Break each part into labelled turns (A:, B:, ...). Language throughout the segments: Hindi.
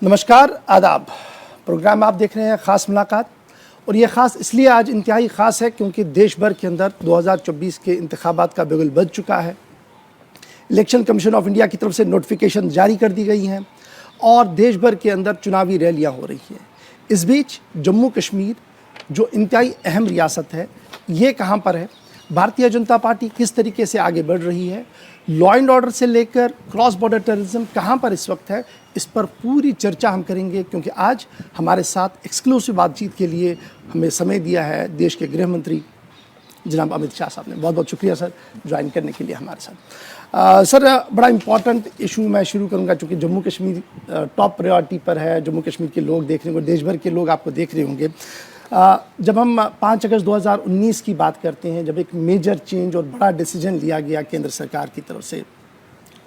A: नमस्कार, आदाब। प्रोग्राम आप देख रहे हैं ख़ास मुलाकात, और ये ख़ास इसलिए आज इंतहाई ख़ास है क्योंकि देश भर के अंदर 2024 के इंतखाबात का बिगुल बज चुका है। इलेक्शन कमीशन ऑफ इंडिया की तरफ से नोटिफिकेशन जारी कर दी गई हैं और देश भर के अंदर चुनावी रैलियां हो रही हैं। इस बीच जम्मू कश्मीर जो इंतहाई अहम रियासत है, ये कहाँ पर है, भारतीय जनता पार्टी किस तरीके से आगे बढ़ रही है, लॉ एंड ऑर्डर से लेकर क्रॉस बॉर्डर टेररिज्म कहाँ पर इस वक्त है, इस पर पूरी चर्चा हम करेंगे। क्योंकि आज हमारे साथ एक्सक्लूसिव बातचीत के लिए हमें समय दिया है देश के गृह मंत्री जनाब अमित शाह साहब ने। बहुत बहुत शुक्रिया सर ज्वाइन करने के लिए हमारे साथ। सर, बड़ा इम्पॉर्टेंट इशू मैं शुरू करूंगा चूँकि जम्मू कश्मीर टॉप प्रायोरिटी पर है। जम्मू कश्मीर के लोग देख रहे होंगे, देश भर के लोग आपको देख रहे होंगे। जब हम 5 अगस्त 2019 की बात करते हैं, जब एक मेजर चेंज और बड़ा डिसीजन लिया गया केंद्र सरकार की तरफ से,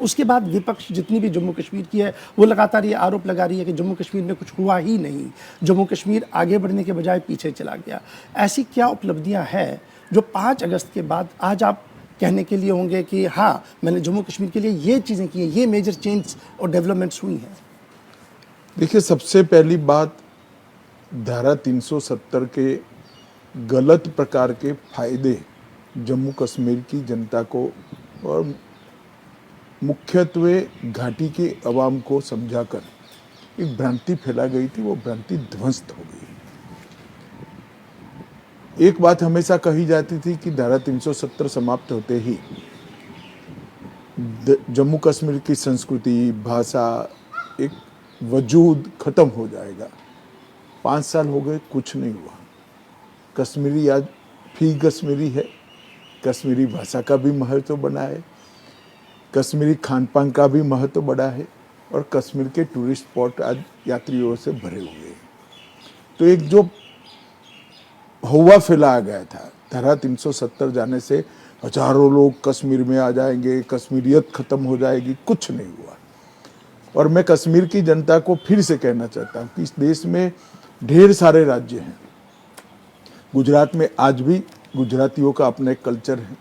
A: उसके बाद विपक्ष जितनी भी जम्मू कश्मीर की है वो लगातार ये आरोप लगा रही है कि जम्मू कश्मीर में कुछ हुआ ही नहीं, जम्मू कश्मीर आगे बढ़ने के बजाय पीछे चला गया। ऐसी क्या उपलब्धियां हैं जो 5 अगस्त के बाद आज आप कहने के लिए होंगे कि हाँ, मैंने जम्मू कश्मीर के लिए ये चीज़ें की हैं, ये मेजर चेंज और डेवलपमेंट्स हुई हैं?
B: देखिए, सबसे पहली बात, धारा 370 के गलत प्रकार के फायदे जम्मू कश्मीर की जनता को और मुख्यत्वे घाटी के अवाम को समझाकर एक भ्रांति फैला गई थी, वो भ्रांति ध्वस्त हो गई। एक बात हमेशा कही जाती थी कि धारा 370 समाप्त होते ही जम्मू कश्मीर की संस्कृति, भाषा, एक वजूद खत्म हो जाएगा। 5 साल हो गए, कुछ नहीं हुआ। कश्मीरी आज भी कश्मीरी है, कश्मीरी भाषा का भी महत्व बना है, कश्मीरी खान पान का भी महत्व बड़ा है, और कश्मीर के टूरिस्ट स्पॉट आज यात्रियों से भरे हुए हैं। तो एक जो हवा फैलाया गया था, धारा 370 जाने से हजारों लोग कश्मीर में आ जाएंगे, कश्मीरियत खत्म हो जाएगी, कुछ नहीं हुआ। और मैं कश्मीर की जनता को फिर से कहना चाहता हूँ कि इस देश में ढेर सारे राज्य हैं। गुजरात में आज भी गुजरातियों का अपना एक कल्चर है,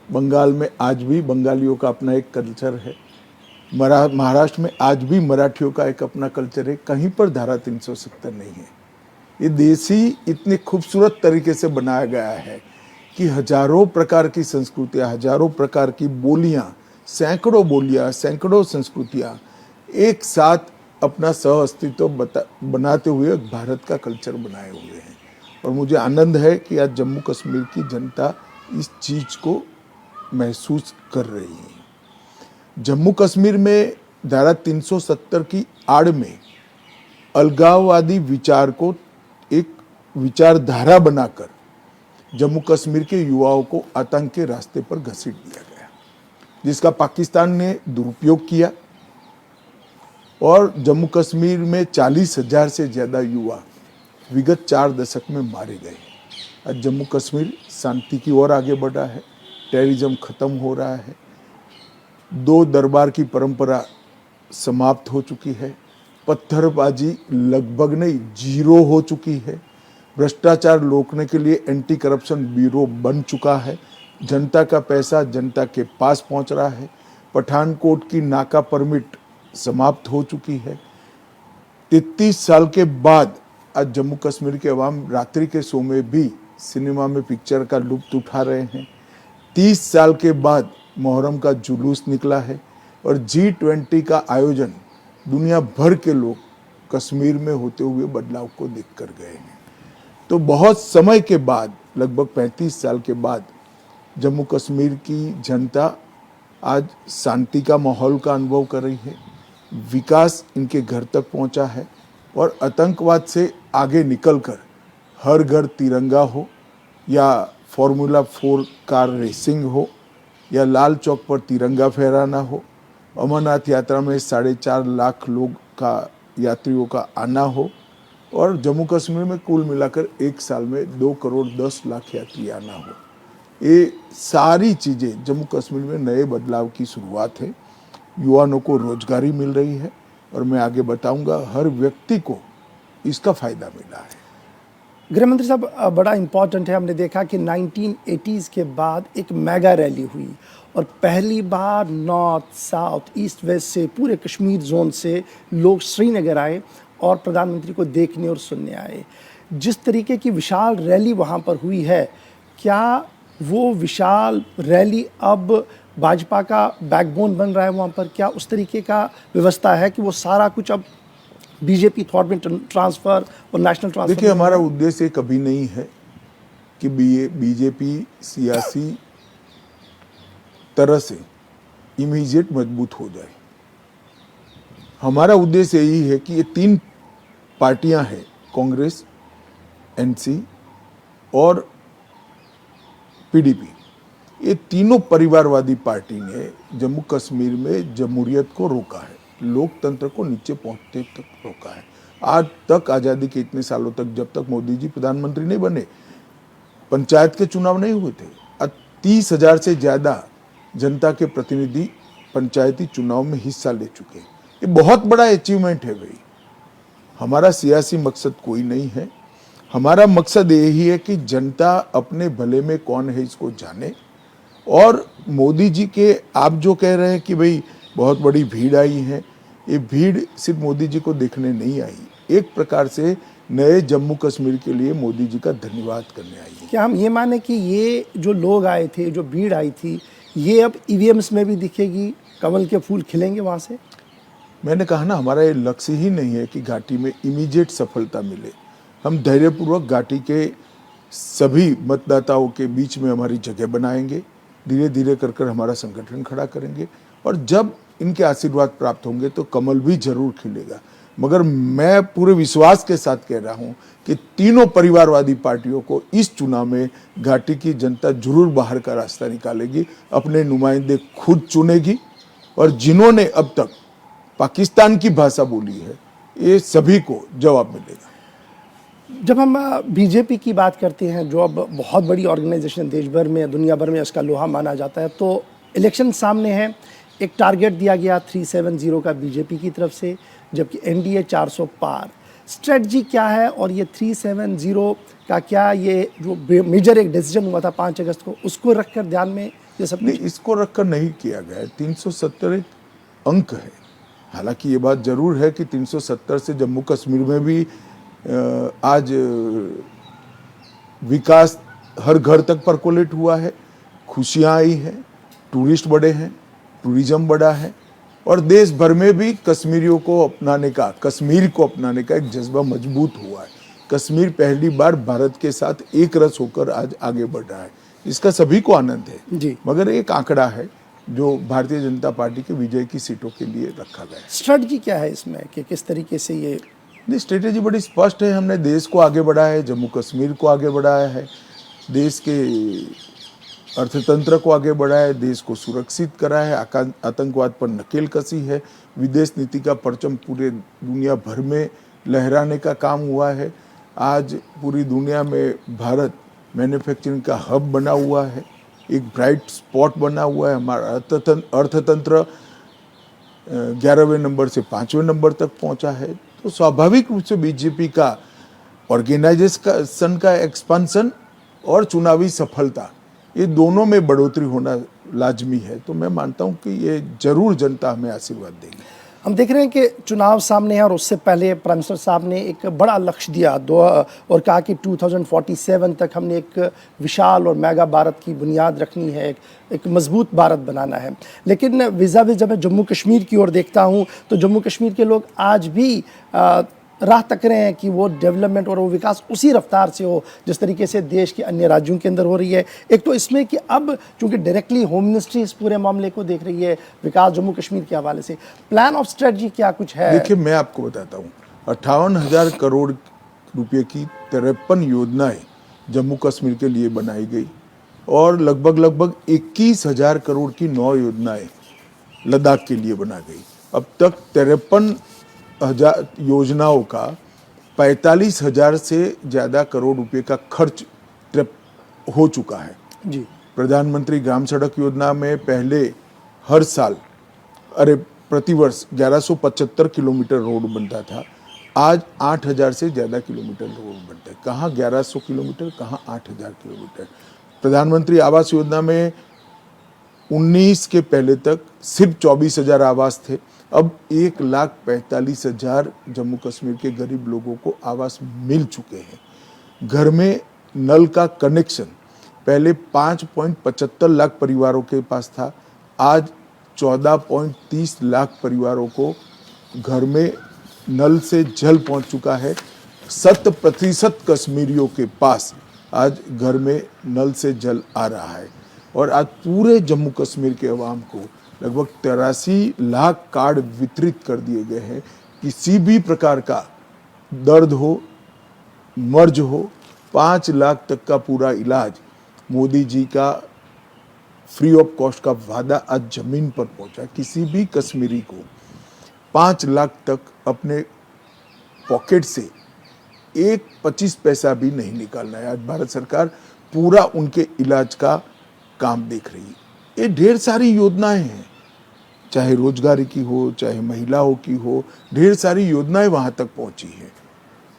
B: बंगाल में आज भी बंगालियों का अपना एक कल्चर है, महाराष्ट्र में आज भी मराठियों का एक अपना कल्चर है। कहीं पर धारा 370 नहीं है। ये देश ही इतनी खूबसूरत तरीके से बनाया गया है कि हजारों प्रकार की संस्कृतियाँ, हजारों प्रकार की बोलियाँ, सैकड़ों बोलियाँ, सैकड़ों संस्कृतियाँ एक साथ अपना सह अस्तित्व बनाते हुए भारत का कल्चर बनाए हुए हैं। और मुझे आनंद है कि आज जम्मू कश्मीर की जनता इस चीज़ को महसूस कर रही है। जम्मू कश्मीर में धारा 370 की आड़ में अलगाववादी विचार को एक विचारधारा बनाकर जम्मू कश्मीर के युवाओं को आतंक के रास्ते पर घसीट दिया गया, जिसका पाकिस्तान ने दुरुपयोग किया। और जम्मू कश्मीर में 40,000 से ज़्यादा युवा विगत 4 दशक में मारे गए। आज जम्मू कश्मीर शांति की ओर आगे बढ़ा है, टेररिज्म खत्म हो रहा है, 2 दरबार की परंपरा समाप्त हो चुकी है, पत्थरबाजी लगभग नहीं, जीरो हो चुकी है, भ्रष्टाचार रोकने के लिए एंटी करप्शन ब्यूरो बन चुका है, जनता का पैसा जनता के पास पहुंच रहा है, पठानकोट की नाका परमिट समाप्त हो चुकी है। 33 साल के बाद आज जम्मू कश्मीर के अवाम रात्रि के शो में भी सिनेमा में पिक्चर का लुत्फ उठा रहे हैं। 30 साल के बाद मुहर्रम का जुलूस निकला है और G20 का आयोजन दुनिया भर के लोग कश्मीर में होते हुए बदलाव को देखकर गए हैं। तो बहुत समय के बाद, लगभग 35 साल के बाद, जम्मू कश्मीर की जनता आज शांति का माहौल का अनुभव कर रही है, विकास इनके घर तक पहुंचा है, और आतंकवाद से आगे निकलकर हर घर तिरंगा हो, या फॉर्मूला 4 कार रेसिंग हो, या लाल चौक पर तिरंगा फहराना हो, अमरनाथ यात्रा में 4.5 लाख लोग का यात्रियों का आना हो, और जम्मू कश्मीर में कुल मिलाकर एक साल में 2 करोड़ 10 लाख यात्री आना हो। ये सारी चीज़ें जम्मू कश्मीर में नए बदलाव की शुरुआत है। युवाओं को रोजगारी मिल रही है, और मैं आगे बताऊंगा हर व्यक्ति को इसका फायदा मिला है।
A: गृह मंत्री साहब, बड़ा इम्पॉर्टेंट है, हमने देखा कि 1980s के बाद एक मेगा रैली हुई और पहली बार नॉर्थ, साउथ, ईस्ट, वेस्ट से, पूरे कश्मीर जोन से लोग श्रीनगर आए और प्रधानमंत्री को देखने और सुनने आए। जिस तरीके की विशाल रैली वहाँ पर हुई है, क्या वो विशाल रैली अब भाजपा का बैकबोन बन रहा है वहाँ पर? क्या उस तरीके का व्यवस्था है कि वो सारा कुछ अब बीजेपी थॉट में ट्रांसफर और नेशनल ट्रांसफर?
B: देखिए, हमारा उद्देश्य कभी नहीं है कि बीजेपी सियासी तरह से इमीडिएट मजबूत हो जाए। हमारा उद्देश्य यही है कि ये तीन पार्टियां हैं, कांग्रेस, एनसी और पीडीपी, ये तीनों परिवारवादी पार्टी ने जम्मू कश्मीर में जमहूरियत को रोका है, लोकतंत्र को नीचे पहुंचते तक रोका है। आज तक, आज़ादी के इतने सालों तक, जब तक मोदी जी प्रधानमंत्री नहीं बने, पंचायत के चुनाव नहीं हुए थे। आज 30,000 से ज़्यादा जनता के प्रतिनिधि पंचायती चुनाव में हिस्सा ले चुके हैं। ये बहुत बड़ा अचीवमेंट है भाई। हमारा सियासी मकसद कोई नहीं है, हमारा मकसद यही है कि जनता अपने भले में कौन है इसको जाने। और मोदी जी के, आप जो कह रहे हैं कि भाई बहुत बड़ी भीड़ आई है, ये भीड़ सिर्फ मोदी जी को देखने नहीं आई, एक प्रकार से नए जम्मू कश्मीर के लिए मोदी जी का धन्यवाद करने आई है।
A: क्या हम ये माने कि ये जो लोग आए थे, जो भीड़ आई थी, ये अब ईवीएम्स में भी दिखेगी, कमल के फूल खिलेंगे वहाँ से?
B: मैंने कहा ना, हमारा ये लक्ष्य ही नहीं है कि घाटी में इमीडिएट सफलता मिले। हम धैर्यपूर्वक घाटी के सभी मतदाताओं के बीच में हमारी जगह बनाएंगे, धीरे धीरे कर कर हमारा संगठन खड़ा करेंगे, और जब इनके आशीर्वाद प्राप्त होंगे तो कमल भी जरूर खिलेगा। मगर मैं पूरे विश्वास के साथ कह रहा हूँ कि तीनों परिवारवादी पार्टियों को इस चुनाव में घाटी की जनता जरूर बाहर का रास्ता निकालेगी, अपने नुमाइंदे खुद चुनेगी, और जिन्होंने अब तक पाकिस्तान की भाषा बोली है, ये सभी को जवाब मिलेगा।
A: जब हम बीजेपी की बात करते हैं, जो अब बहुत बड़ी ऑर्गेनाइजेशन देश भर में, दुनिया भर में इसका लोहा माना जाता है, तो इलेक्शन सामने है, एक टारगेट दिया गया 370 का बीजेपी की तरफ से, जबकि एनडीए 400 पार। स्ट्रेटजी क्या है, और ये 370 का क्या, ये जो मेजर एक डिसीजन हुआ था 5 अगस्त को, उसको रखकर ध्यान में ये सब?
B: नहीं, इसको रखकर नहीं किया गया है। 370 एक अंक है। हालांकि ये बात जरूर है कि 370 से जम्मू कश्मीर में भी आज विकास हर घर तक परकोलेट हुआ है, खुशियां आई हैं, टूरिस्ट बढ़े हैं, टूरिज्म बढ़ा है, और देश भर में भी कश्मीरियों को अपनाने का, कश्मीर को अपनाने का एक जज्बा मजबूत हुआ है। कश्मीर पहली बार भारत के साथ एक रस होकर आज आगे बढ़ रहा है, इसका सभी को आनंद है
A: जी।
B: मगर एक आंकड़ा है जो भारतीय जनता पार्टी के विजय की सीटों के लिए रखा गया है।
A: स्ट्रेटजी क्या है इसमें, कि किस तरीके से ये?
B: नहीं, स्ट्रेटेजी बड़ी स्पष्ट है। हमने देश को आगे बढ़ाया है, जम्मू कश्मीर को आगे बढ़ाया है, देश के अर्थतंत्र को आगे बढ़ाया है, देश को सुरक्षित करा है, आतंकवाद पर नकेल कसी है, विदेश नीति का परचम पूरे दुनिया भर में लहराने का काम हुआ है। आज पूरी दुनिया में भारत मैन्युफैक्चरिंग का हब बना हुआ है, एक ब्राइट स्पॉट बना हुआ है। हमारा अर्थतंत्र 11वें नंबर से 5वें नंबर तक पहुंचा है। तो स्वाभाविक रूप से बीजेपी का ऑर्गेनाइजेशन का एक्सपांशन और चुनावी सफलता, ये दोनों में बढ़ोतरी होना लाजमी है। तो मैं मानता हूं कि ये जरूर जनता हमें आशीर्वाद देगी।
A: हम देख रहे हैं कि चुनाव सामने है, और उससे पहले प्राइम मिनिस्टर साहब ने एक बड़ा लक्ष्य दिया और कहा कि 2047 तक हमने एक विशाल और मेगा भारत की बुनियाद रखनी है, एक मजबूत भारत बनाना है। लेकिन विज़ाविज़ जब मैं जम्मू कश्मीर की ओर देखता हूं, तो जम्मू कश्मीर के लोग आज भी राह तक रहे हैं कि वो डेवलपमेंट और वो विकास उसी रफ्तार से हो जिस तरीके से देश के अन्य राज्यों के अंदर हो रही है। एक तो इसमें कि अब चूंकि डायरेक्टली होम मिनिस्ट्री इस पूरे मामले को देख रही है, विकास जम्मू कश्मीर के हवाले से, प्लान ऑफ स्ट्रेटजी क्या कुछ है?
B: देखिए, मैं आपको बताता हूँ, 58,000 करोड़ रुपए की 53 योजनाएं जम्मू कश्मीर के लिए बनाई गई, और लगभग 21,000 करोड़ की 9 योजनाएं लद्दाख के लिए बना गई। अब तक 53,000 योजनाओं का 45,000 से ज़्यादा करोड़ रुपए का खर्च हो चुका है
A: जी।
B: प्रधानमंत्री ग्राम सड़क योजना में पहले हर साल प्रतिवर्ष 1175 किलोमीटर रोड बनता था। आज 8,000 से ज़्यादा किलोमीटर रोड बनते हैं। कहाँ 1100 किलोमीटर, कहाँ 8,000 किलोमीटर। प्रधानमंत्री आवास योजना में 19 के पहले तक सिर्फ 24,000 आवास थे। अब 1,45,000 जम्मू कश्मीर के गरीब लोगों को आवास मिल चुके हैं। घर में नल का कनेक्शन पहले 5.75 लाख परिवारों के पास था, आज 14.30 लाख परिवारों को घर में नल से जल पहुंच चुका है। 100% कश्मीरियों के पास आज घर में नल से जल आ रहा है। और आज पूरे जम्मू कश्मीर के अवाम को लगभग 83 लाख कार्ड वितरित कर दिए गए हैं। किसी भी प्रकार का दर्द हो, मर्ज हो, 5 लाख तक का पूरा इलाज, मोदी जी का फ्री ऑफ कॉस्ट का वादा आज जमीन पर पहुंचा। किसी भी कश्मीरी को 5 लाख तक अपने पॉकेट से 25 पैसा भी नहीं निकालना है। आज भारत सरकार पूरा उनके इलाज का काम देख रही है। ये ढेर सारी योजनाएं हैं, चाहे रोजगार की हो, चाहे महिलाओं की हो, ढेर सारी योजनाएं वहां तक पहुंची हैं।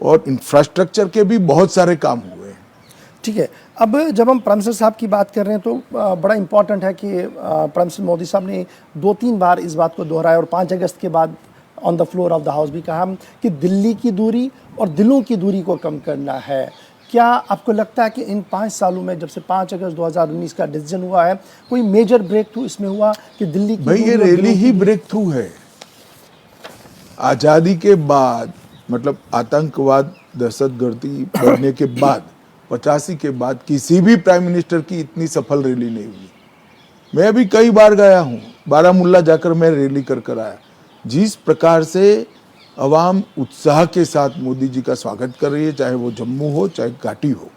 B: और इंफ्रास्ट्रक्चर के भी बहुत सारे काम हुए हैं।
A: ठीक है, अब जब हम प्राइम मिनिस्टर साहब की बात कर रहे हैं तो बड़ा इंपॉर्टेंट है कि प्राइम मिनिस्टर मोदी साहब ने 2-3 बार इस बात को दोहराया और 5 अगस्त के बाद on the floor of the house भी कहा कि दिल्ली की दूरी और दिलों की दूरी को कम करना है। क्या आपको लगता है कि इन 5 सालों में, जब से 5 अगस्त 2019 का डिसीजन हुआ है, कोई मेजर ब्रेक थ्रू इसमें हुआ कि दिल्ली की
B: भाई ये रैली ही ब्रेक थ्रू है। आज़ादी के बाद, मतलब आतंकवाद, दहशतगर्दी बढ़ने के बाद, 85 के बाद किसी भी प्राइम मिनिस्टर की इतनी सफल रैली नहीं हुई। मैं अभी कई बार गया हूँ, बारामूला जाकर मैं रैली कर आया। जिस प्रकार से अवाम उत्साह के साथ मोदी जी का स्वागत कर रही है, चाहे वो जम्मू हो चाहे घाटी हो,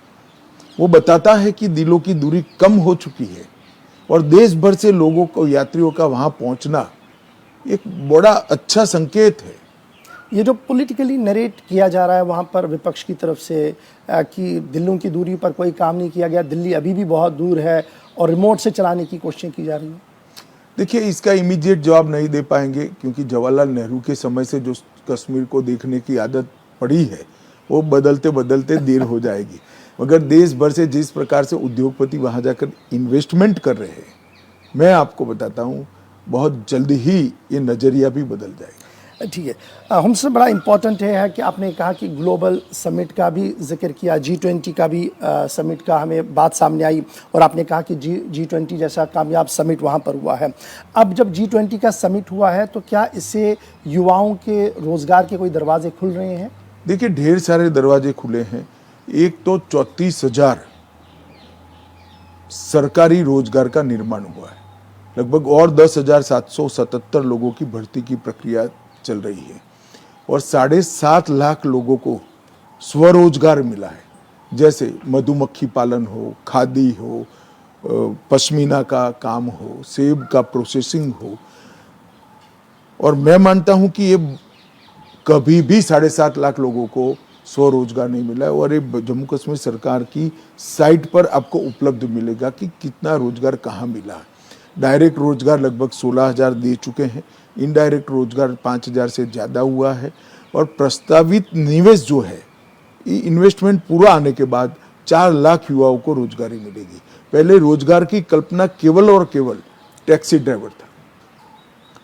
B: वो बताता है कि दिलों की दूरी कम हो चुकी है। और देश भर से लोगों को, यात्रियों का वहाँ पहुँचना एक बड़ा अच्छा संकेत है।
A: ये जो पॉलिटिकली नरेट किया जा रहा है वहाँ पर विपक्ष की तरफ से कि दिल्ली की दूरी पर कोई काम नहीं किया गया, दिल्ली अभी भी बहुत दूर है और रिमोट से चलाने की कोशिशें की जा रही हैं।
B: देखिए, इसका इमीडिएट जवाब नहीं दे पाएंगे क्योंकि जवाहरलाल नेहरू के समय से जो कश्मीर को देखने की आदत पड़ी है वो बदलते बदलते देर हो जाएगी। मगर देश भर से जिस प्रकार से उद्योगपति वहाँ जाकर इन्वेस्टमेंट कर रहे हैं, मैं आपको बताता हूँ बहुत जल्दी ही ये नज़रिया भी बदल जाएगा।
A: ठीक है, हमसे बड़ा इम्पॉर्टेंट है कि आपने कहा कि ग्लोबल समिट का भी जिक्र किया, G20 का भी समिट का हमें बात सामने आई और आपने कहा कि G20 जैसा कामयाब समिट वहाँ पर हुआ है। अब जब G20 का समिट हुआ है तो क्या इससे युवाओं के रोज़गार के कोई दरवाजे खुल रहे हैं?
B: देखिए, ढेर सारे दरवाजे खुले हैं। एक तो 34,000 सरकारी रोजगार का निर्माण हुआ है, लगभग और 10,777 लोगों की भर्ती की प्रक्रिया चल रही है और 7.5 लाख लोगों को स्वरोजगार मिला है। जैसे मधुमक्खी पालन हो, खादी हो, पश्मीना का काम हो, सेब का प्रोसेसिंग हो। और मैं मानता हूं कि ये कभी भी 7.5 लाख लोगों को स्वरोजगार नहीं मिला है। और ये जम्मू कश्मीर सरकार की साइट पर आपको उपलब्ध मिलेगा कि कितना रोजगार कहाँ मिला। डायरेक्ट रोजगार लगभग 16,000 दे चुके हैं, इनडायरेक्ट रोजगार 5,000 से ज़्यादा हुआ है। और प्रस्तावित निवेश जो है, इन्वेस्टमेंट पूरा आने के बाद 4 लाख युवाओं को रोजगारी मिलेगी। पहले रोजगार की कल्पना केवल और केवल टैक्सी ड्राइवर था।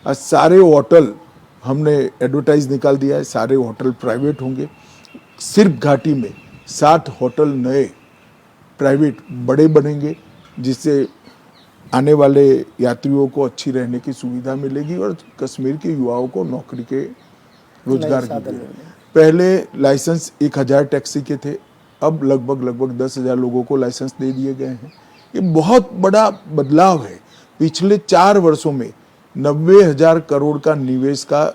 B: आज सारे होटल हमने एडवर्टाइज निकाल दिया है, सारे होटल प्राइवेट होंगे। सिर्फ घाटी में 7 होटल नए प्राइवेट बड़े बनेंगे, जिससे आने वाले यात्रियों को अच्छी रहने की सुविधा मिलेगी और कश्मीर के युवाओं को नौकरी के रोजगार की। पहले लाइसेंस 1,000 टैक्सी के थे, अब लगभग 10,000 लोगों को लाइसेंस दे दिए गए हैं। ये बहुत बड़ा बदलाव है। पिछले 4 वर्षों में 90,000 करोड़ का निवेश का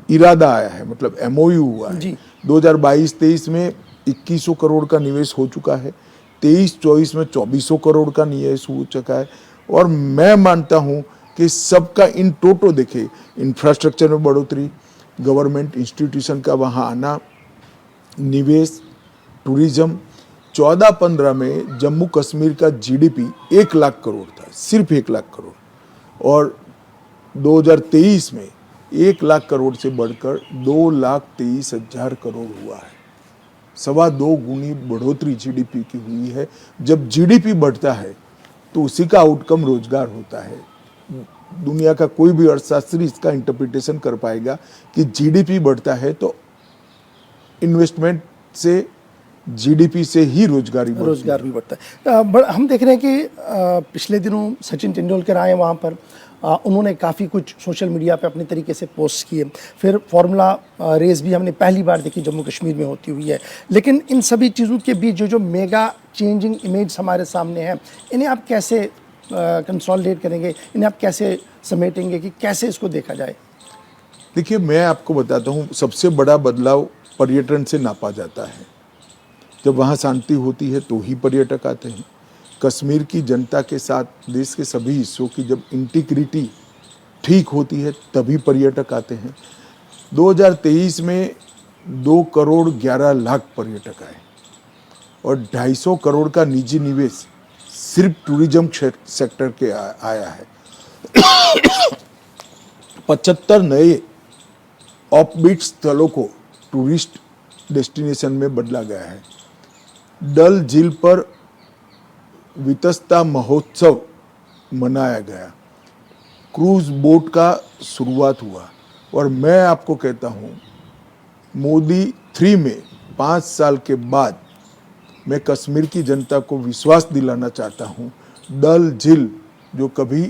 B: इरादा आया है, मतलब MOU हुआ है। 2022-23 में 2100 करोड़ का निवेश हो चुका है, 23-24 में 2400 करोड़ का निवेश हो चुका है। और मैं मानता हूं कि सबका इन टोटो देखे, इंफ्रास्ट्रक्चर में बढ़ोतरी, गवर्नमेंट इंस्टीट्यूशन का वहां आना, निवेश, टूरिज्म। 14-15 में जम्मू कश्मीर का GDP 1 लाख करोड़ था, सिर्फ 1 लाख करोड़। और 2023 में 1 लाख करोड़ से बढ़कर 2,23,000 करोड़ हुआ है। 2.25 गुनी बढ़ोतरी जीडीपी की हुई है। जब जीडीपी बढ़ता है तो उसी का आउटकम रोजगार होता है। दुनिया का कोई भी अर्थशास्त्री इसका इंटरप्रिटेशन कर पाएगा कि जीडीपी बढ़ता है तो इन्वेस्टमेंट से, जीडीपी से ही रोजगार
A: भी बढ़ता है। हम देख रहे हैं कि पिछले दिनों सचिन तेंदुलकर आए वहाँ पर, उन्होंने काफ़ी कुछ सोशल मीडिया पे अपने तरीके से पोस्ट किए। फिर फार्मूला रेस भी हमने पहली बार देखी जम्मू कश्मीर में होती हुई है। लेकिन इन सभी चीज़ों के बीच जो मेगा चेंजिंग इमेज हमारे सामने है, इन्हें आप कैसे कंसोलिडेट करेंगे, इन्हें आप कैसे समेटेंगे कि कैसे इसको देखा जाए?
B: देखिए, मैं आपको बताता हूँ, सबसे बड़ा बदलाव पर्यटन से नापा जाता है। जब वहाँ शांति होती है तो ही पर्यटक आते हैं। कश्मीर की जनता के साथ देश के सभी हिस्सों की जब इंटीग्रिटी ठीक होती है तभी पर्यटक आते हैं। 2023 में 2 करोड़ 11 लाख पर्यटक आए और 250 करोड़ का निजी निवेश सिर्फ टूरिज्म सेक्टर के आया है। 75 नए ऑफबीट स्थलों को टूरिस्ट डेस्टिनेशन में बदला गया है। डल झील पर वितस्ता महोत्सव मनाया गया। क्रूज बोट का शुरुआत हुआ और मैं आपको कहता हूँ, मोदी 3 में 5 साल के बाद मैं कश्मीर की जनता को विश्वास दिलाना चाहता हूँ, डल झील जो कभी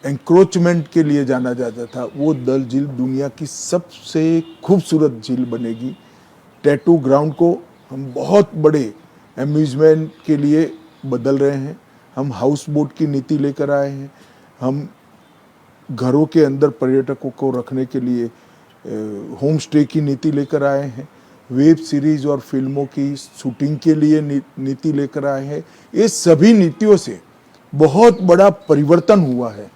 B: एंक्रोचमेंट के लिए जाना जाता था, वो डल झील दुनिया की सबसे खूबसूरत झील बनेगी। टैटू ग्राउंड को हम बहुत बड़े अम्यूजमेंट के लिए बदल रहे हैं। हम हाउस बोट की नीति लेकर आए हैं। हम घरों के अंदर पर्यटकों को रखने के लिए होम स्टे की नीति लेकर आए हैं। वेब सीरीज और फिल्मों की शूटिंग के लिए नीति लेकर आए हैं। ये सभी नीतियों से बहुत बड़ा परिवर्तन हुआ है।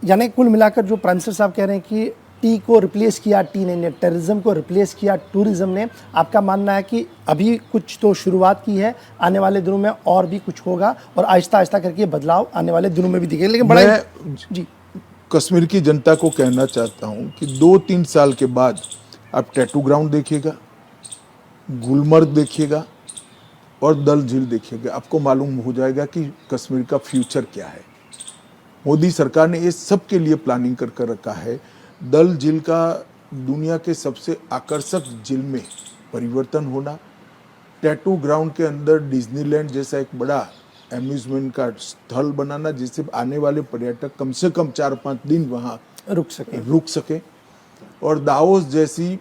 A: यानी कुल मिलाकर जो प्राइम मिनिस्टर साहब कह रहे हैं कि टी को रिप्लेस किया टी ने, टेररिज्म को रिप्लेस किया टूरिज्म ने, आपका मानना है कि अभी कुछ तो शुरुआत की है, आने वाले दिनों में और भी कुछ होगा और आहिस्ता आहिस्ता करके बदलाव आने वाले दिनों में भी दिखेगा। लेकिन बड़ा जी,
B: कश्मीर की जनता को कहना चाहता हूं कि 2-3 साल के बाद आप टैटू ग्राउंड देखिएगा, गुलमर्ग देखिएगा और डल झील देखिएगा। आपको मालूम हो जाएगा कि कश्मीर का फ्यूचर क्या है। मोदी सरकार ने ये सब के लिए प्लानिंग कर रखा है। डल झील का दुनिया के सबसे आकर्षक झील में परिवर्तन होना, टैटू ग्राउंड के अंदर डिज्नीलैंड जैसा एक बड़ा अम्यूजमेंट का स्थल बनाना, जिससे आने वाले पर्यटक कम से कम 4-5 दिन वहाँ रुक सके और दावोस जैसी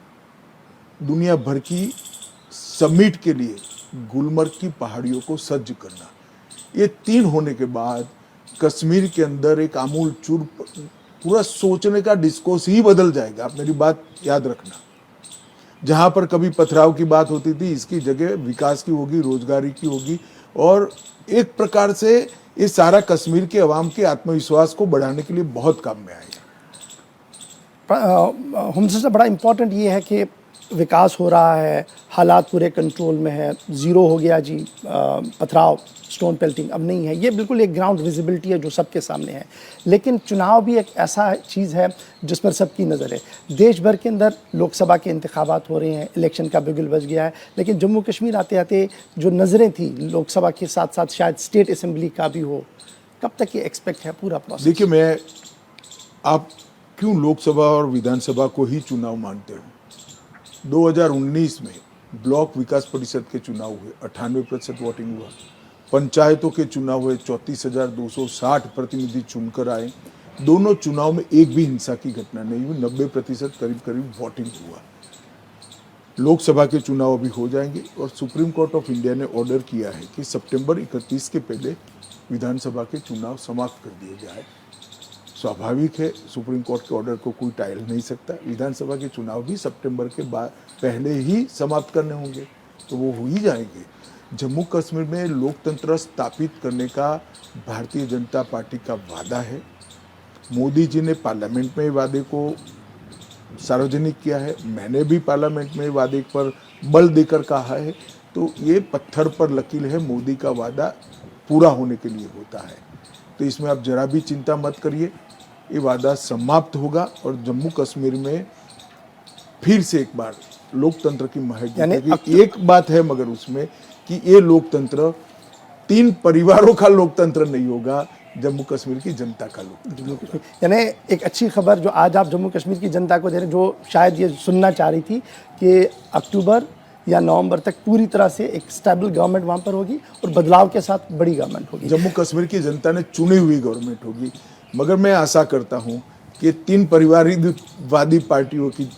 B: दुनिया भर की समिट के लिए गुलमर्ग की पहाड़ियों को सज्ज करना। ये 3 होने के बाद कश्मीर के अंदर एक आमूल चूर पूरा सोचने का डिस्कोर्स ही बदल जाएगा। आप मेरी बात याद रखना। जहाँ पर कभी पथराव की बात होती थी, इसकी जगह विकास की होगी, रोजगारी की होगी और एक प्रकार से ये सारा कश्मीर के अवाम के आत्मविश्वास को बढ़ाने के लिए बहुत काम में आएगा।
A: हमसे बड़ा इम्पोर्टेंट ये है कि विकास हो रहा है, हालात पूरे कंट्रोल में है, ज़ीरो हो गया जी, पथराव, स्टोन पेल्टिंग अब नहीं है। ये बिल्कुल एक ग्राउंड विजिबिलिटी है जो सबके सामने है। लेकिन चुनाव भी एक ऐसा चीज़ है जिस पर सबकी नज़र है। देश भर के अंदर लोकसभा के इंतखाबात हो रहे हैं, इलेक्शन का बिगुल बज गया है, लेकिन जम्मू कश्मीर आते आते जो नज़रें थी लोकसभा के साथ साथ शायद स्टेट असेंबली का भी हो, कब तक ये एक्सपेक्ट है पूरा प्रोसेस?
B: देखिए, आप क्यों लोकसभा और विधानसभा को ही चुनाव मानते हो? 2019 में ब्लॉक विकास परिषद के चुनाव हुए, 98% वोटिंग हुआ। पंचायतों के चुनाव हुए, 34,260 प्रतिनिधि चुनकर आए। दोनों चुनाव में एक भी हिंसा की घटना नहीं हुई, 90% करीब वोटिंग हुआ। लोकसभा के चुनाव अभी हो जाएंगे और सुप्रीम कोर्ट ऑफ इंडिया ने ऑर्डर किया है कि सितंबर 31 के पहले विधानसभा के चुनाव समाप्त कर दिए जाए। स्वाभाविक है, सुप्रीम कोर्ट के ऑर्डर को कोई टाल नहीं सकता। विधानसभा के चुनाव भी सितंबर के बाद पहले ही समाप्त करने होंगे, तो वो हो ही जाएंगे। जम्मू कश्मीर में लोकतंत्र स्थापित करने का भारतीय जनता पार्टी का वादा है। मोदी जी ने पार्लियामेंट में वादे को सार्वजनिक किया है, मैंने भी पार्लियामेंट में वादे पर बल देकर कहा है। तो ये पत्थर पर लकीर है, मोदी का वादा पूरा होने के लिए होता है। तो इसमें आप जरा भी चिंता मत करिए। ये वादा समाप्त होगा और जम्मू कश्मीर में फिर से एक बार लोकतंत्र की महक
A: यानी
B: दिखेगी। एक बात है मगर उसमें कि ये लोकतंत्र 3 परिवारों का लोकतंत्र नहीं होगा, जम्मू कश्मीर की जनता का लोकतंत्र।
A: यानी एक अच्छी खबर जो आज आप जम्मू कश्मीर की जनता को दे रहे हैं, जो शायद ये सुनना चाह रही थी कि अक्टूबर या नवंबर तक पूरी तरह से एक स्टेबल गवर्नमेंट वहाँ पर होगी और बदलाव के साथ बड़ी गवर्नमेंट होगी।
B: जम्मू कश्मीर की जनता ने चुनी हुई गवर्नमेंट होगी, मगर मैं आशा करता हूँ कि 3 परिवारवादी पार्टियों की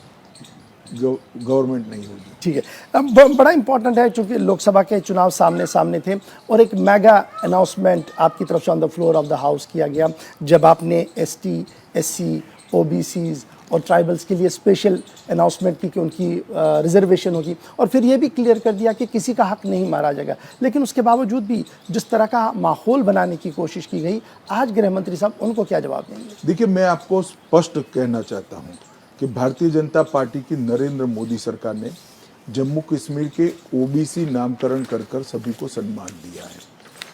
B: गवर्नमेंट नहीं होगी।
A: ठीक है, अब बड़ा इंपॉर्टेंट है क्योंकि लोकसभा के चुनाव सामने थे और एक मेगा अनाउंसमेंट आपकी तरफ से on the floor of the house किया गया जब आपने ST, SC, OBCs और ट्राइबल्स के लिए स्पेशल अनाउंसमेंट की कि उनकी रिजर्वेशन होगी और फिर ये भी क्लियर कर दिया कि किसी का हक नहीं मारा जाएगा। लेकिन उसके बावजूद भी जिस तरह का माहौल बनाने की कोशिश की गई, आज गृह मंत्री साहब उनको क्या जवाब देंगे?
B: देखिए, मैं आपको स्पष्ट कहना चाहता हूँ कि भारतीय जनता पार्टी की नरेंद्र मोदी सरकार ने जम्मू कश्मीर के OBC नामकरण कर सभी को सम्मान दिया है।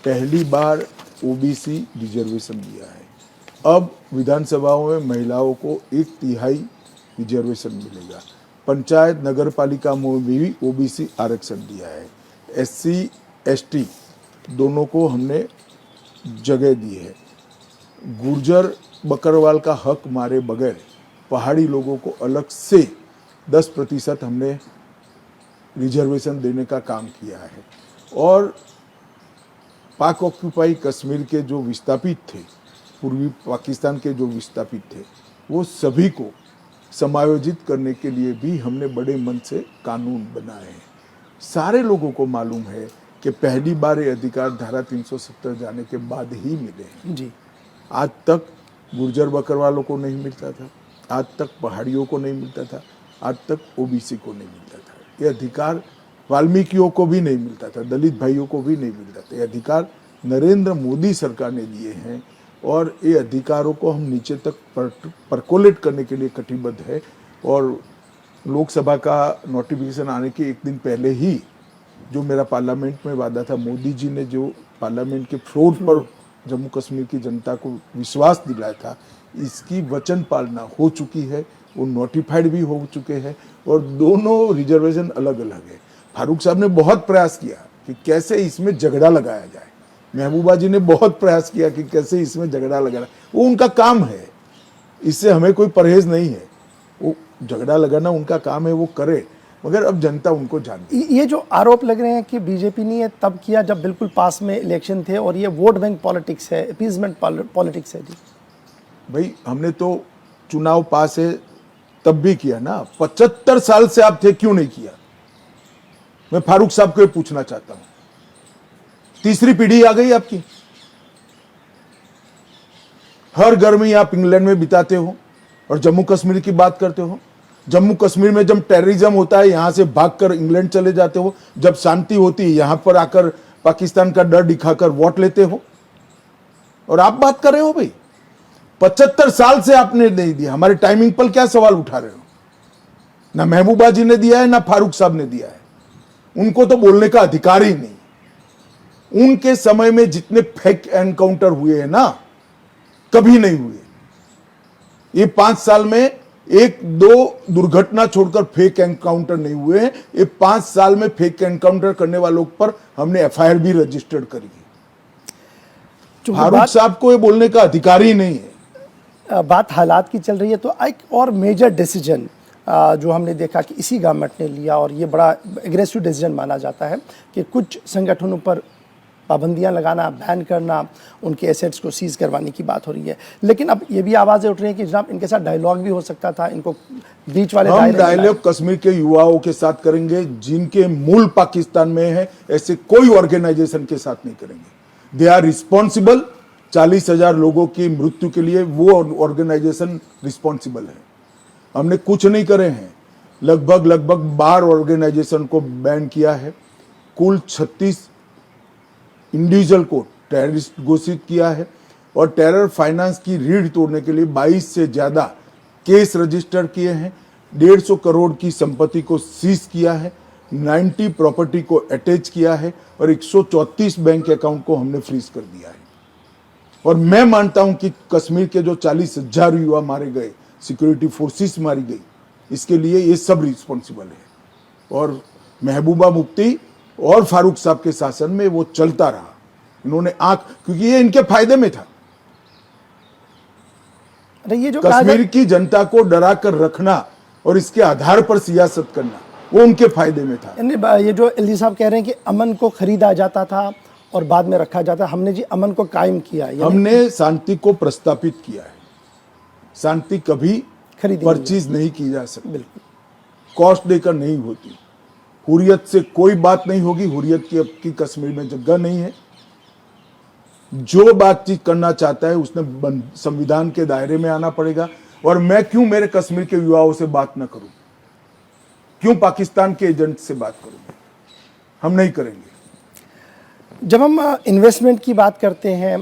B: पहली बार OBC रिजर्वेशन दिया है। अब विधानसभाओं में महिलाओं को 1/3 रिजर्वेशन मिलेगा। पंचायत नगर पालिका में भी OBC आरक्षण दिया है। SC, ST दोनों को हमने जगह दी है। गुर्जर बकरवाल का हक मारे बगैर पहाड़ी लोगों को अलग से 10% हमने रिजर्वेशन देने का काम किया है। और पाक ऑक्यूपाई कश्मीर के जो विस्थापित थे, पूर्वी पाकिस्तान के जो विस्थापित थे, वो सभी को समायोजित करने के लिए भी हमने बड़े मन से कानून बनाए हैं। सारे लोगों को मालूम है कि पहली बार ये अधिकार धारा 370 जाने के बाद ही मिले हैं।
A: जी,
B: आज तक गुर्जर बकरवालों को नहीं मिलता था, आज तक पहाड़ियों को नहीं मिलता था, आज तक OBC को नहीं मिलता था। ये अधिकार वाल्मीकियों को भी नहीं मिलता था, दलित भाइयों को भी नहीं मिलता था। ये अधिकार नरेंद्र मोदी सरकार ने दिए हैं और ये अधिकारों को हम नीचे तक परकोलेट करने के लिए कटिबद्ध है। और लोकसभा का नोटिफिकेशन आने के एक दिन पहले ही जो मेरा पार्लियामेंट में वादा था, मोदी जी ने जो पार्लियामेंट के फ्लोर पर जम्मू कश्मीर की जनता को विश्वास दिलाया था, इसकी वचन पालना हो चुकी है। वो नोटिफाइड भी हो चुके हैं और दोनों रिजर्वेशन अलग अलग है। फारूक साहब ने बहुत प्रयास किया कि कैसे इसमें झगड़ा लगाया जाए, महबूबा जी ने बहुत प्रयास किया कि कैसे इसमें झगड़ा लगाना, वो उनका काम है, इससे हमें कोई परहेज नहीं है। वो झगड़ा लगाना उनका काम है, वो करे, मगर अब जनता उनको जानती है।
A: ये जो आरोप लग रहे हैं कि बीजेपी ने ये तब किया जब बिल्कुल पास में इलेक्शन थे और ये वोट बैंक पॉलिटिक्स है, अपीजमेंट पॉलिटिक्स है। जी
B: भाई, हमने तो चुनाव पास है तब भी किया ना। 75 साल से आप थे, क्यों नहीं किया? मैं फारूक साहब को ये पूछना चाहता हूं। तीसरी पीढ़ी आ गई आपकी। हर गर्मी आप इंग्लैंड में बिताते हो और जम्मू कश्मीर की बात करते हो। जम्मू कश्मीर में जब टेररिज्म होता है यहां से भागकर इंग्लैंड चले जाते हो, जब शांति होती है यहां पर आकर पाकिस्तान का डर दिखाकर वोट लेते हो। और आप बात कर रहे हो भाई 75 साल से आपने नहीं दिया। हमारे टाइमिंग पर क्या सवाल उठा रहे हो? ना महबूबा जी ने दिया है ना फारूक साहब ने दिया है। उनको तो बोलने का अधिकार ही नहीं। उनके समय में जितने फेक एनकाउंटर हुए हैं ना, कभी नहीं हुए। ये 5 साल में 1-2 दुर्घटना छोड़कर फेक एनकाउंटर नहीं हुए हैं। ये 5 साल में फेक एनकाउंटर करने वालों पर हमने FIR भी रजिस्टर्ड करी है। फारूक साहब को ये बोलने का अधिकार ही नहीं है।
A: बात हालात की चल रही है तो एक और मेजर डिसीजन जो हमने देखा कि इसी गवर्नमेंट ने लिया और ये बड़ा एग्रेसिव डिसीजन माना जाता है कि कुछ संगठनों पर पाबंदियां लगाना, बैन करना, उनके एसेट्स को सीज करवाने की बात हो रही है। लेकिन अब ये भी आवाज़ें उठ रही हैं कि जनाब इनके साथ डायलॉग भी हो सकता था, इनको बीच वाले
B: हम डायलॉग कश्मीर के युवाओं के साथ करेंगे जिनके मूल पाकिस्तान में है। ऐसे कोई ऑर्गेनाइजेशन के साथ नहीं करेंगे। They are responsible. 40,000 लोगों की मृत्यु के लिए वो ऑर्गेनाइजेशन रिस्पॉन्सिबल है। हमने कुछ नहीं करे हैं। लगभग 12 ऑर्गेनाइजेशन को बैन किया है। कुल 36 इंडिविजुअल को टेररिस्ट घोषित किया है और टेरर फाइनेंस की रीढ़ तोड़ने के लिए 22 से ज्यादा केस रजिस्टर किए हैं। 150 करोड़ की संपत्ति को सीज किया है। 90 प्रॉपर्टी को अटैच किया है और 134 बैंक अकाउंट को हमने फ्रीज कर दिया है। और मैं मानता हूं कि कश्मीर के जो 40,000 युवा मारे गए, सिक्योरिटी फोर्सेस मारी गई, इसके लिए ये सब रिस्पॉन्सिबल है। और महबूबा मुफ्ती और फारूक साहब के शासन में वो चलता रहा। इन्होंने क्योंकि ये इनके फायदे में था।
A: ये जो
B: कश्मीर की जनता को डरा कर रखना और इसके आधार पर सियासत करना, वो उनके फायदे में था।
A: ये जो एलजी साहब कह रहे हैं कि अमन को खरीदा जाता था और बाद में रखा जाता, हमने जी अमन को कायम किया,
B: हमने शांति को प्रस्तापित किया है। शांति कभी परचेज नहीं की जा सकती,
A: बिल्कुल
B: कॉस्ट देकर नहीं होती। हुर्रियत से कोई बात नहीं होगी, हुर्रियत की अब की कश्मीर में जगह नहीं है। जो बातचीत करना चाहता है उसने संविधान के दायरे में आना पड़ेगा। और मैं क्यों मेरे कश्मीर के युवाओं से बात न करूं, क्यों पाकिस्तान के एजेंट से बात करूं? हम नहीं करेंगे।
A: जब हम इन्वेस्टमेंट की बात करते हैं,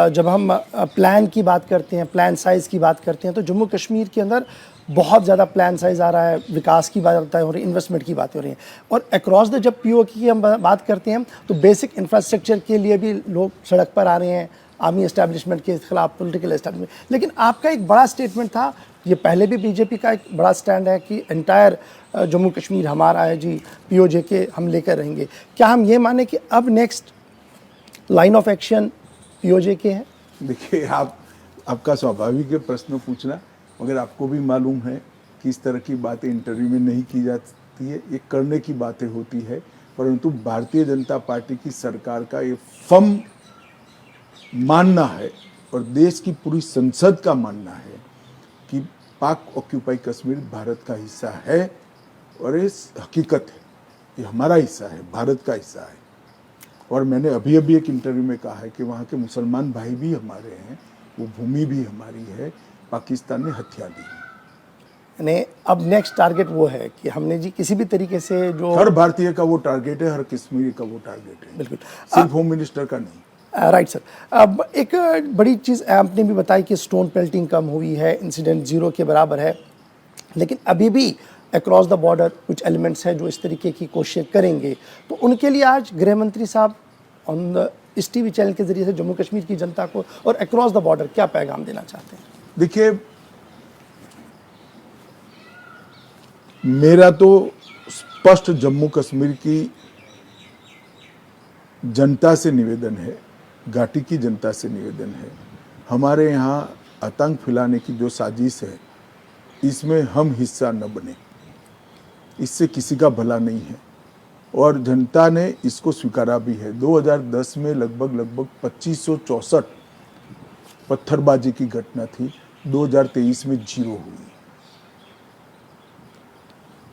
A: जब हम प्लान की बात करते हैं, प्लान साइज की बात करते हैं, तो जम्मू कश्मीर के अंदर बहुत ज़्यादा प्लान साइज आ रहा है, विकास की बात हो रही है, इन्वेस्टमेंट की बात हो रही है। और अक्रॉस द जब पीओ की हम बात करते हैं तो बेसिक इंफ्रास्ट्रक्चर के लिए भी लोग सड़क पर आ रहे हैं, आर्मी एस्टैब्लिशमेंट के खिलाफ, पॉलिटिकल एस्टैब्लिशमेंट। लेकिन आपका एक बड़ा स्टेटमेंट था, ये पहले भी बीजेपी का एक बड़ा स्टैंड है कि एंटायर जम्मू कश्मीर हमारा है जी, पीओजे के हम लेकर रहेंगे। क्या हम ये माने कि अब next line of action PoJ के हैं?
B: देखिए, आपका स्वाभाविक है प्रश्न पूछना, मगर आपको भी मालूम है कि इस तरह की बातें इंटरव्यू में नहीं की जाती है, ये करने की बातें होती है। परंतु भारतीय जनता पार्टी की सरकार का ये फर्म मानना है और देश की पूरी संसद का मानना है कि पाक ऑक्यूपाई कश्मीर भारत का हिस्सा है और ये हकीकत है, ये हमारा हिस्सा है, भारत का हिस्सा है। और मैंने अभी अभी एक इंटरव्यू में कहा है कि वहाँ के मुसलमान भाई भी हमारे हैं, वो भूमि भी हमारी है, पाकिस्तान ने हथिया दी।
A: यानी अब नेक्स्ट टारगेट वो है कि हमने जी किसी भी तरीके से जो
B: हर भारतीय का वो टारगेट है, हर कश्मीरी का वो टारगेट है,
A: बिल्कुल,
B: सिर्फ होम मिनिस्टर का नहीं।
A: Right sir. अब एक बड़ी चीज़ आपने भी बताई कि स्टोन पेल्टिंग कम हुई है, इंसिडेंट जीरो के बराबर है, लेकिन अभी भी अक्रॉस द बॉर्डर कुछ एलिमेंट्स हैं जो इस तरीके की कोशिश करेंगे। तो उनके लिए आज गृह मंत्री साहब ऑन इस टीवी चैनल के जरिए से जम्मू कश्मीर की जनता को और अक्रॉस द बॉर्डर क्या पैगाम देना चाहते हैं?
B: देखिए, मेरा तो स्पष्ट जम्मू कश्मीर की जनता से निवेदन है, घाटी की जनता से निवेदन है, हमारे यहाँ आतंक फैलाने की जो साजिश है इसमें हम हिस्सा न बने, इससे किसी का भला नहीं है। और जनता ने इसको स्वीकारा भी है। 2010 में लगभग 2564 पत्थरबाजी की घटना थी, 2023 में 0 हुई।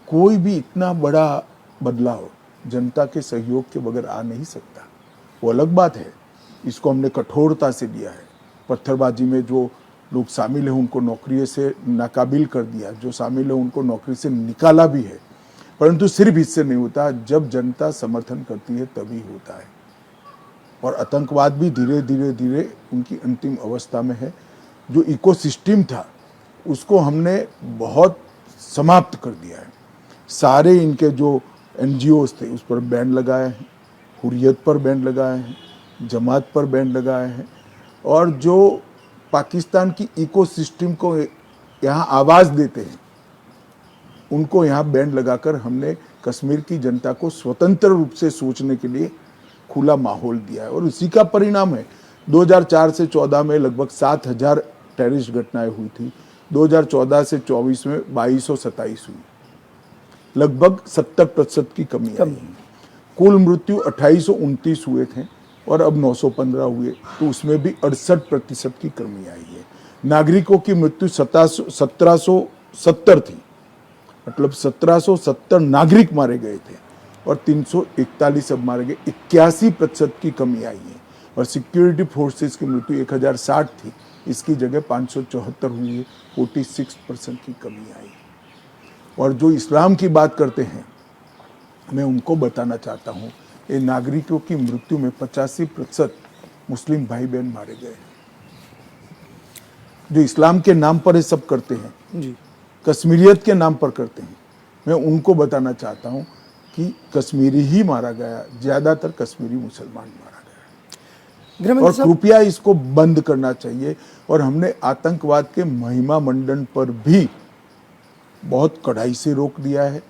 B: कोई भी इतना बड़ा बदलाव जनता के सहयोग के बगैर आ नहीं सकता। वो अलग बात है, इसको हमने कठोरता से लिया है। पत्थरबाजी में जो लोग शामिल हैं उनको नौकरी से नाकाबिल कर दिया, जो शामिल है उनको नौकरी से निकाला भी है। परंतु सिर्फ इससे नहीं होता, जब जनता समर्थन करती है तभी होता है। और आतंकवाद भी धीरे धीरे उनकी अंतिम अवस्था में है। जो इकोसिस्टम था उसको हमने बहुत समाप्त कर दिया है। सारे इनके जो NGOs थे उस पर बैन लगाए हैं, हुर्रियत पर बैन लगाए हैं, जमात पर बैन लगाए हैं, और जो पाकिस्तान की इकोसिस्टम को यहाँ आवाज़ देते हैं उनको यहाँ बैन लगाकर हमने कश्मीर की जनता को स्वतंत्र रूप से सोचने के लिए खुला माहौल दिया है। और उसी का परिणाम है 2004 से 14 में लगभग 7,000 टेररिस्ट घटनाएं हुई थी, 2014 से 24 में 2227 हुई, लगभग 70% की कमी आई है। कुल मृत्यु 2829 हुए थे और अब 915 हुए, तो उसमें भी 68% की कमी आई है। नागरिकों की मृत्यु 1770 थी, मतलब 1770 नागरिक मारे गए थे और 341 अब मारे गए, 81% की कमी आई है। और सिक्योरिटी फोर्सेस की मृत्यु 1060 थी, इसकी जगह 574 हुई है, 46% की कमी आई है। और जो इस्लाम की बात करते हैं, मैं उनको बताना चाहता हूँ, ये नागरिकों की मृत्यु में 85% मुस्लिम भाई बहन मारे गए हैं। जो इस्लाम के नाम पर ये सब करते हैं जी, कश्मीरियत के नाम पर करते हैं, मैं उनको बताना चाहता हूँ कि कश्मीरी ही मारा गया, ज़्यादातर कश्मीरी मुसलमान मारा गया। और कृपया इसको बंद करना चाहिए। और हमने आतंकवाद के महिमा मंडन पर भी बहुत कड़ाई से रोक दिया है।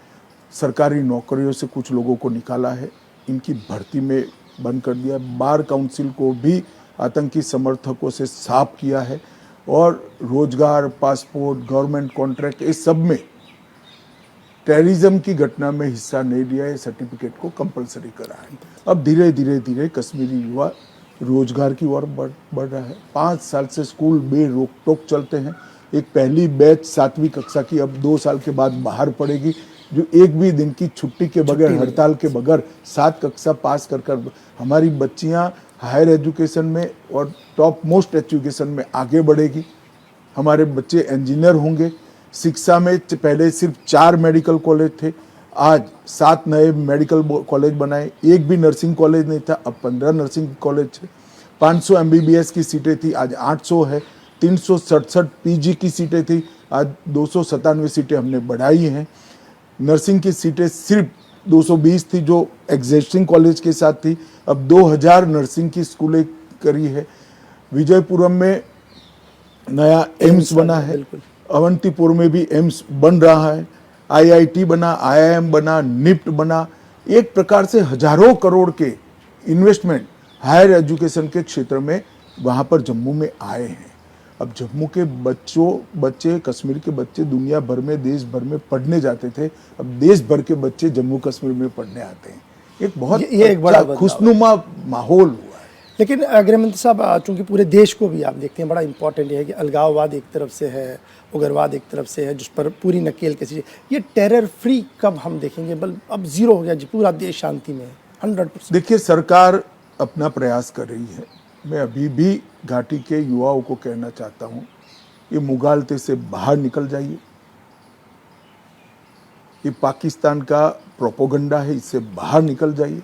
B: सरकारी नौकरियों से कुछ लोगों को निकाला है, इनकी भर्ती में बंद कर दिया। बार काउंसिल को भी आतंकी समर्थकों से साफ किया है और रोजगार, पासपोर्ट, गवर्नमेंट कॉन्ट्रैक्ट, इस सब में टेररिज्म की घटना में हिस्सा नहीं लिया है सर्टिफिकेट को कंपलसरी करा है। अब धीरे धीरे कश्मीरी युवा रोजगार की ओर बढ़ रहा है। 5 साल से स्कूल बेरोक टोक चलते हैं। एक पहली बैच 7वीं कक्षा की अब 2 साल के बाद बाहर पड़ेगी, जो एक भी दिन की छुट्टी के बगैर, हड़ताल के बगैर 7 कक्षा पास कर हमारी बच्चियां हायर एजुकेशन में और टॉप मोस्ट एजुकेशन में आगे बढ़ेगी। हमारे बच्चे इंजीनियर होंगे। शिक्षा में पहले सिर्फ 4 मेडिकल कॉलेज थे, आज 7 नए मेडिकल कॉलेज बनाए। एक भी नर्सिंग कॉलेज नहीं था, अब 15 नर्सिंग कॉलेज थे। 500 MBBS की सीटें थी, आज 800 है। 367 PG की सीटें थी, आज 297 सीटें हमने बढ़ाई हैं। नर्सिंग की सीटें सिर्फ 220 थी जो एग्जिस्टिंग कॉलेज के साथ थी, अब 2000 नर्सिंग की स्कूलें करी है। विजयपुरम में नया एम्स बना है, अवंतीपुर में भी एम्स बन रहा है, IIT बना, IIM बना, निफ्ट बना। एक प्रकार से हजारों करोड़ के इन्वेस्टमेंट हायर एजुकेशन के क्षेत्र में वहाँ पर जम्मू में आए हैं। अब जम्मू के बच्चे, कश्मीर के बच्चे दुनिया भर में, देश भर में पढ़ने जाते थे, अब देश भर के बच्चे जम्मू कश्मीर में पढ़ने आते हैं। एक बहुत
A: एक बड़ा
B: खुशनुमा माहौल हुआ है।
A: लेकिन गृहमंत्री साहब, चूंकि पूरे देश को भी आप देखते हैं, बड़ा इंपॉर्टेंट है कि अलगाववाद एक तरफ से है, उग्रवाद एक तरफ से है, जिस पर पूरी नकेल कसी। ये टेरर फ्री कब हम देखेंगे? अब जीरो हो गया जी, पूरा देश शांति में है 100%।
B: देखिए, सरकार अपना प्रयास कर रही है। मैं अभी भी घाटी के युवाओं को कहना चाहता हूँ, ये मुगालते से बाहर निकल जाइए। ये पाकिस्तान का प्रोपोगंडा है, इससे बाहर निकल जाइए।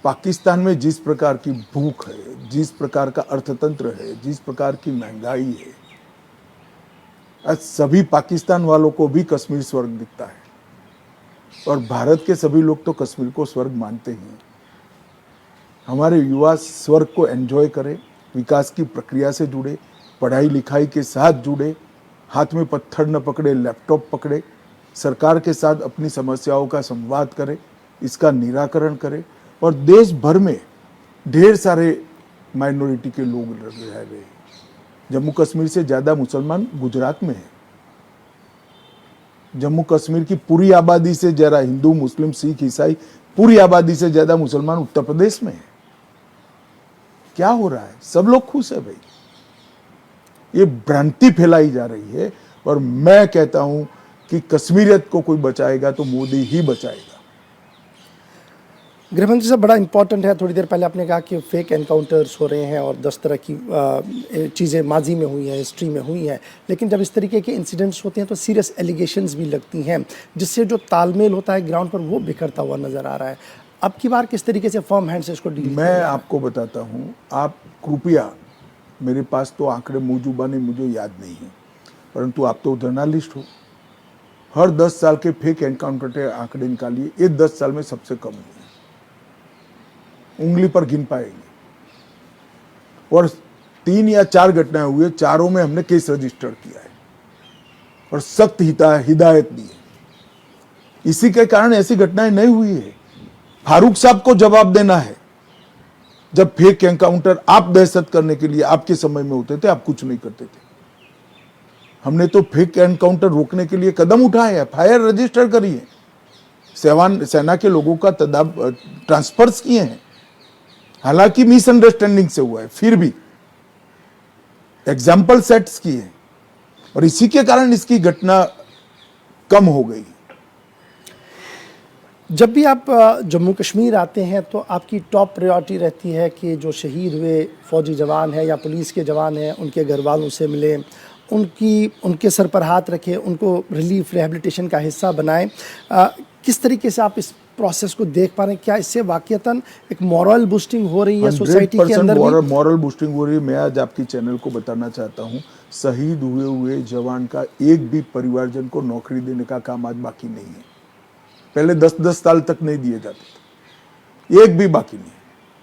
B: पाकिस्तान में जिस प्रकार की भूख है, जिस प्रकार का अर्थतंत्र है, जिस प्रकार की महंगाई है, आज सभी पाकिस्तान वालों को भी कश्मीर स्वर्ग दिखता है और भारत के सभी लोग तो कश्मीर को स्वर्ग मानते हैं। हमारे युवा स्वर्ग को एंजॉय करें, विकास की प्रक्रिया से जुड़े, पढ़ाई लिखाई के साथ जुड़े, हाथ में पत्थर न पकड़े, लैपटॉप पकड़े, सरकार के साथ अपनी समस्याओं का संवाद करें, इसका निराकरण करें। और देश भर में ढेर सारे माइनॉरिटी के लोग रह गए। जम्मू कश्मीर से ज़्यादा मुसलमान गुजरात में है। जम्मू कश्मीर की पूरी आबादी से ज़्यादा हिंदू, मुस्लिम, सिख, ईसाई, पूरी आबादी से ज़्यादा मुसलमान उत्तर प्रदेश में है। क्या हो रहा है? सब लोग खुश है भाई। ये भ्रांति फैलाई जा रही है और मैं कहता हूं कि कश्मीरियत को कोई बचाएगा तो मोदी ही बचाएगा।
A: गृहमंत्री साहब, बड़ा इंपॉर्टेंट है, थोड़ी देर पहले आपने कहा कि फेक एनकाउंटर्स हो रहे हैं और 10 तरह की चीज़ें माजी में हुई हैं, हिस्ट्री में हुई हैं, लेकिन जब इस तरीके के इंसिडेंट्स होते हैं तो सीरियस एलिगेशंस भी लगती हैं, जिससे जो तालमेल होता है ग्राउंड पर वो बिखरता हुआ नज़र आ रहा है। अब की बार किस तरीके से फर्म हैंड से इसको डील?
B: मैं आपको बताता हूँ, आप कृपया, मेरे पास तो आंकड़े मौजूदा मुझे याद नहीं है, परंतु आप तो जर्नलिस्ट हो, हर 10 साल के फेक एनकाउंटर के आंकड़े निकालिए। ये 10 साल में सबसे कम हुए, उंगली पर गिन पाएंगे। और 3 या 4 घटनाएं हुई, चारों में हमने केस रजिस्टर किया है और सख्त हिदायत दी है। इसी के कारण ऐसी घटनाएं नहीं हुई है। फारूक साहब को जवाब देना है। जब फेक एनकाउंटर आप दहशत करने के लिए आपके समय में होते थे, आप कुछ नहीं करते थे। हमने तो फेक एनकाउंटर रोकने के लिए कदम उठाए, FIR रजिस्टर करी है, सेना के लोगों का ट्रांसफर्स किए हैं। हालांकि मिसअंडरस्टैंडिंग से हुआ है, फिर भी एग्जाम्पल सेट्स किए और इसी के कारण इसकी घटना कम हो गई।
A: जब भी आप जम्मू कश्मीर आते हैं तो आपकी टॉप प्रायोरिटी रहती है कि जो शहीद हुए फौजी जवान हैं या पुलिस के जवान हैं, उनके घर वालों से मिलें, उनके सर पर हाथ रखें, उनको रिलीफ रिहैबिलिटेशन का हिस्सा बनाएं। किस तरीके से आप इस प्रोसेस को देख पा रहे हैं? क्या इससे वाकईतन एक मॉरल बूस्टिंग हो रही है सोसाइटी के अंदर?
B: मॉरल बूस्टिंग हो रही है। मैं आज आपकी चैनल को बताना चाहता हूँ, शहीद हुए जवान का एक भी परिवारजन को नौकरी देने का काम आज बाकी नहीं है। पहले 10-10 साल तक नहीं दिए जाते थे, एक भी बाकी नहीं,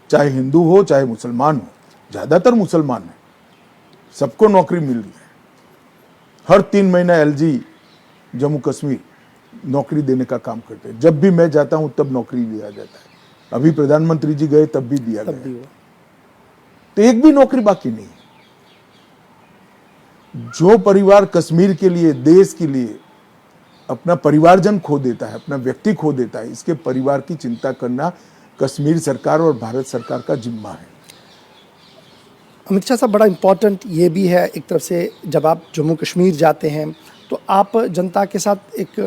B: चाहे हिंदू हो चाहे मुसलमान हो। ज़्यादातर मुसलमान हैं, सबको नौकरी मिल रही है। हर 3 महीना एलजी जम्मू कश्मीर नौकरी देने का काम करते हैं। जब भी मैं जाता हूं तब नौकरी दिया जाता है। अभी प्रधानमंत्री जी गए तब भी दिया गया। तो एक भी नौकरी बाकी नहीं है। जो परिवार कश्मीर के लिए, देश के लिए अपना परिवारजन खो देता है, अपना व्यक्ति खो देता है, इसके परिवार की चिंता करना कश्मीर सरकार और भारत सरकार का जिम्मा है।
A: अमित शाह साहब, बड़ा इम्पोर्टेंट ये भी है एक तरफ से, जब आप जम्मू कश्मीर जाते हैं तो आप जनता के साथ एक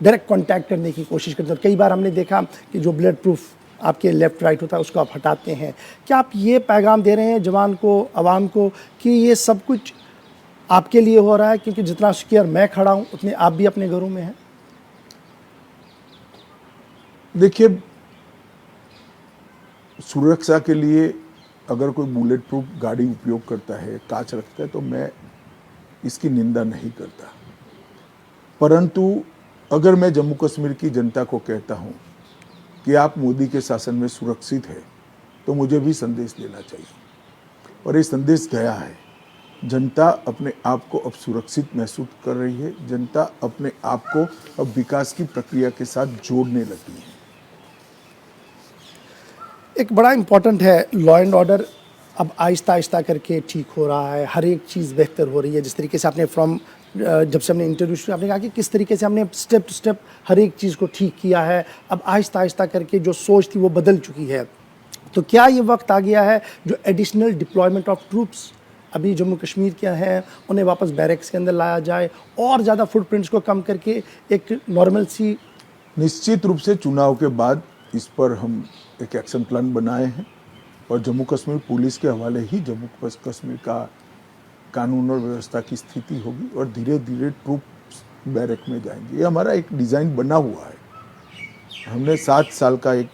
A: डायरेक्ट कांटेक्ट करने की कोशिश करते हैं। कई बार हमने देखा कि जो ब्लड प्रूफ आपके लेफ्ट राइट होता है उसको आप हटाते हैं। क्या आप ये पैगाम दे रहे हैं जवान को, आवाम को, कि ये सब कुछ आपके लिए हो रहा है क्योंकि जितना सिक्योर मैं खड़ा हूँ उतने आप भी अपने घरों में हैं?
B: देखिए, सुरक्षा के लिए अगर कोई बुलेट प्रूफ गाड़ी उपयोग करता है, कांच रखता है, तो मैं इसकी निंदा नहीं करता। परंतु अगर मैं जम्मू कश्मीर की जनता को कहता हूं कि आप मोदी के शासन में सुरक्षित है, तो मुझे भी संदेश देना चाहिए। और ये संदेश गया है। जनता अपने आप को अब सुरक्षित महसूस कर रही है। जनता अपने आप को अब विकास की प्रक्रिया के साथ जोड़ने लगी है।
A: एक बड़ा इम्पोर्टेंट है, लॉ एंड ऑर्डर अब आहिस्ता आहिस्ता करके ठीक हो रहा है, हर एक चीज़ बेहतर हो रही है। जिस तरीके से आपने जब से हमने इंटरव्यू शुरू, आपने कहा कि किस तरीके से हमने स्टेप टू स्टेप हर एक चीज़ को ठीक किया है। अब आहिस्ता आहिस्ता करके जो सोच थी वो बदल चुकी है। तो क्या ये वक्त आ गया है जो एडिशनल डिप्लॉयमेंट ऑफ ट्रूप्स अभी जम्मू कश्मीर के हैं उन्हें वापस बैरक्स के अंदर लाया जाए और ज़्यादा फुटप्रिंट्स को कम करके एक नॉर्मल सी?
B: निश्चित रूप से चुनाव के बाद इस पर हम एक एक्शन प्लान बनाए हैं और जम्मू कश्मीर पुलिस के हवाले ही जम्मू कश्मीर का कानून और व्यवस्था की स्थिति होगी और धीरे धीरे ट्रूप्स बैरक में जाएंगे। ये हमारा एक डिज़ाइन बना हुआ है। हमने 7 साल का एक